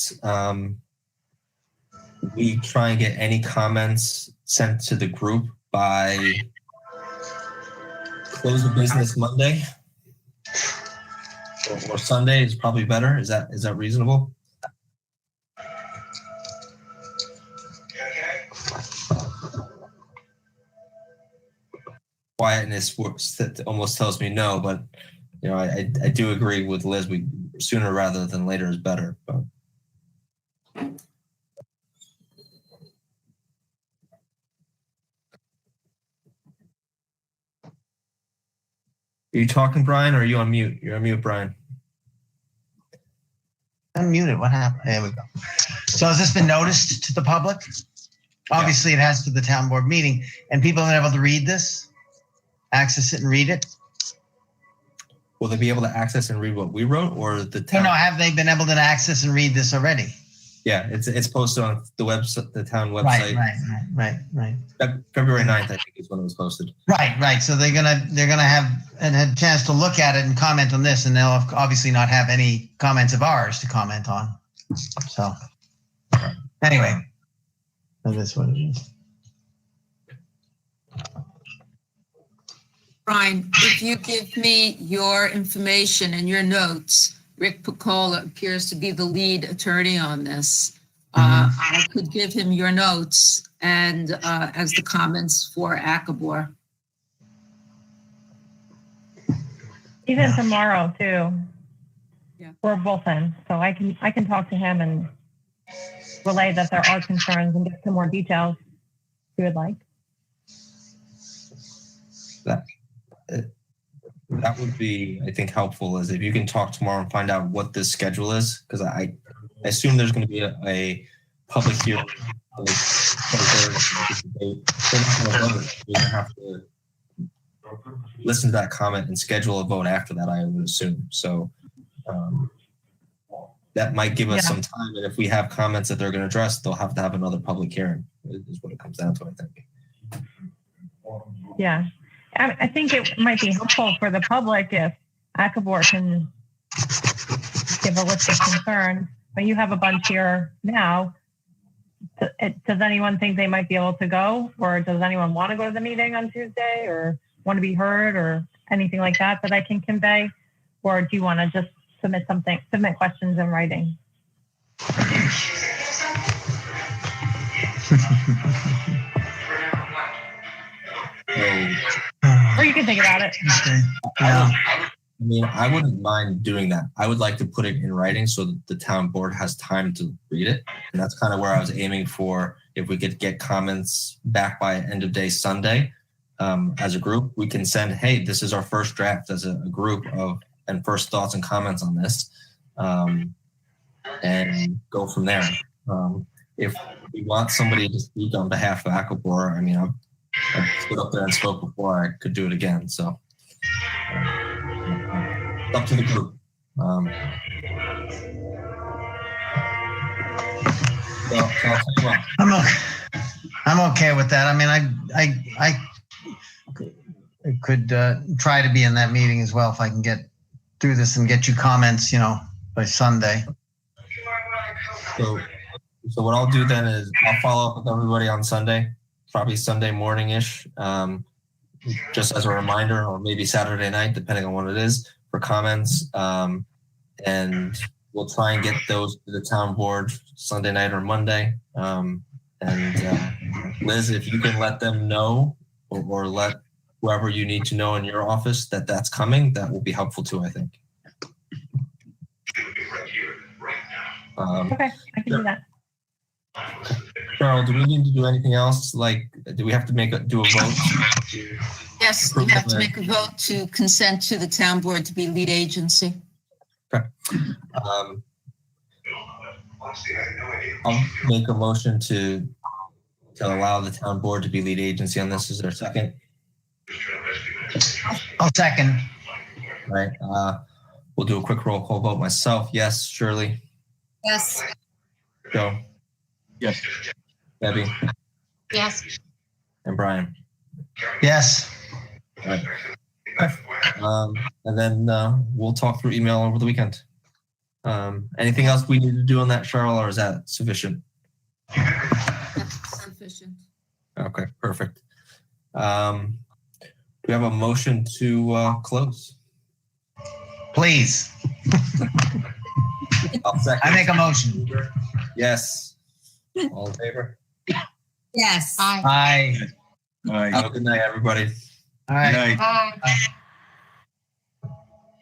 we try and get any comments sent to the group by close of business Monday? Or Sunday is probably better. Is that reasonable? Quietness almost tells me no, but I do agree with Liz. We sooner rather than later is better. But. Are you talking, Brian, or are you on mute? You're on mute, Brian. unmute it. What happened? There we go. So has this been noticed to the public? Obviously, it has for the town board meeting, and people have been able to read this, access it and read it. Will they be able to access and read what we wrote, or the town? No, have they been able to access and read this already? Yeah, it's posted on the website, the town website. Right. February 9th, I think, is when it was posted. Right. So they're gonna have a chance to look at it and comment on this, and they'll obviously not have any comments of ours to comment on. So anyway, that is what it is. Brian, if you give me your information and your notes, Rick Picola appears to be the lead attorney on this. I could give him your notes and as the comments for ACABOR. He's in tomorrow too. Yeah. We're both in, so I can talk to him and relay that there are concerns and get some more details if you would like. That would be, I think, helpful is if you can talk tomorrow and find out what this schedule is, because I assume there's going to be a public hearing. They're not going to vote. We're going to have to listen to that comment and schedule a vote after that, I would assume. So that might give us some time. And if we have comments that they're going to address, they'll have to have another public hearing, is what it comes down to, I think. Yeah. I think it might be helpful for the public if ACABOR can give a list of concerns, but you have a bunch here now. Does anyone think they might be able to go, or does anyone want to go to the meeting on Tuesday, or want to be heard, or anything like that I can convey? Or do you want to just submit questions in writing? Or you can think about it. I mean, I wouldn't mind doing that. I would like to put it in writing so that the town board has time to read it. And that's kind of where I was aiming for. If we could get comments back by end of day Sunday, as a group, we can send, hey, this is our first draft as a group and first thoughts and comments on this, and go from there. If we want somebody to speak on behalf of ACABOR, I mean, I've stood up there and spoke before. I could do it again. So it's up to the group. So I'll tell you what. I'm okay with that. I mean, I could try to be in that meeting as well if I can get through this and get you comments, by Sunday. So what I'll do then is I'll follow up with everybody on Sunday, probably Sunday morning-ish, just as a reminder, or maybe Saturday night, depending on what it is, for comments. And we'll try and get those to the town board Sunday night or Monday. And Liz, if you can let them know, or let whoever you need to know in your office that that's coming, that will be helpful too, I think. Okay, I can do that. Cheryl, do we need to do anything else? Like, do we have to do a vote? Yes, we have to make a vote to consent to the town board to be lead agency. Okay. I'll make a motion to allow the town board to be lead agency on this. Is there a second? I'll second. All right. We'll do a quick roll call vote. Myself, yes. Shirley? Yes. Joe? Yes. Debbie? Yes. And Brian? Yes. All right. And then we'll talk through email over the weekend. Anything else we need to do on that, Cheryl, or is that sufficient? That's sufficient. Okay, perfect. Do we have a motion to close? Please. I'll second. I make a motion. Yes. All in favor? Yes. Aye. Aye. Have a good night, everybody. All right. Good night. Aye.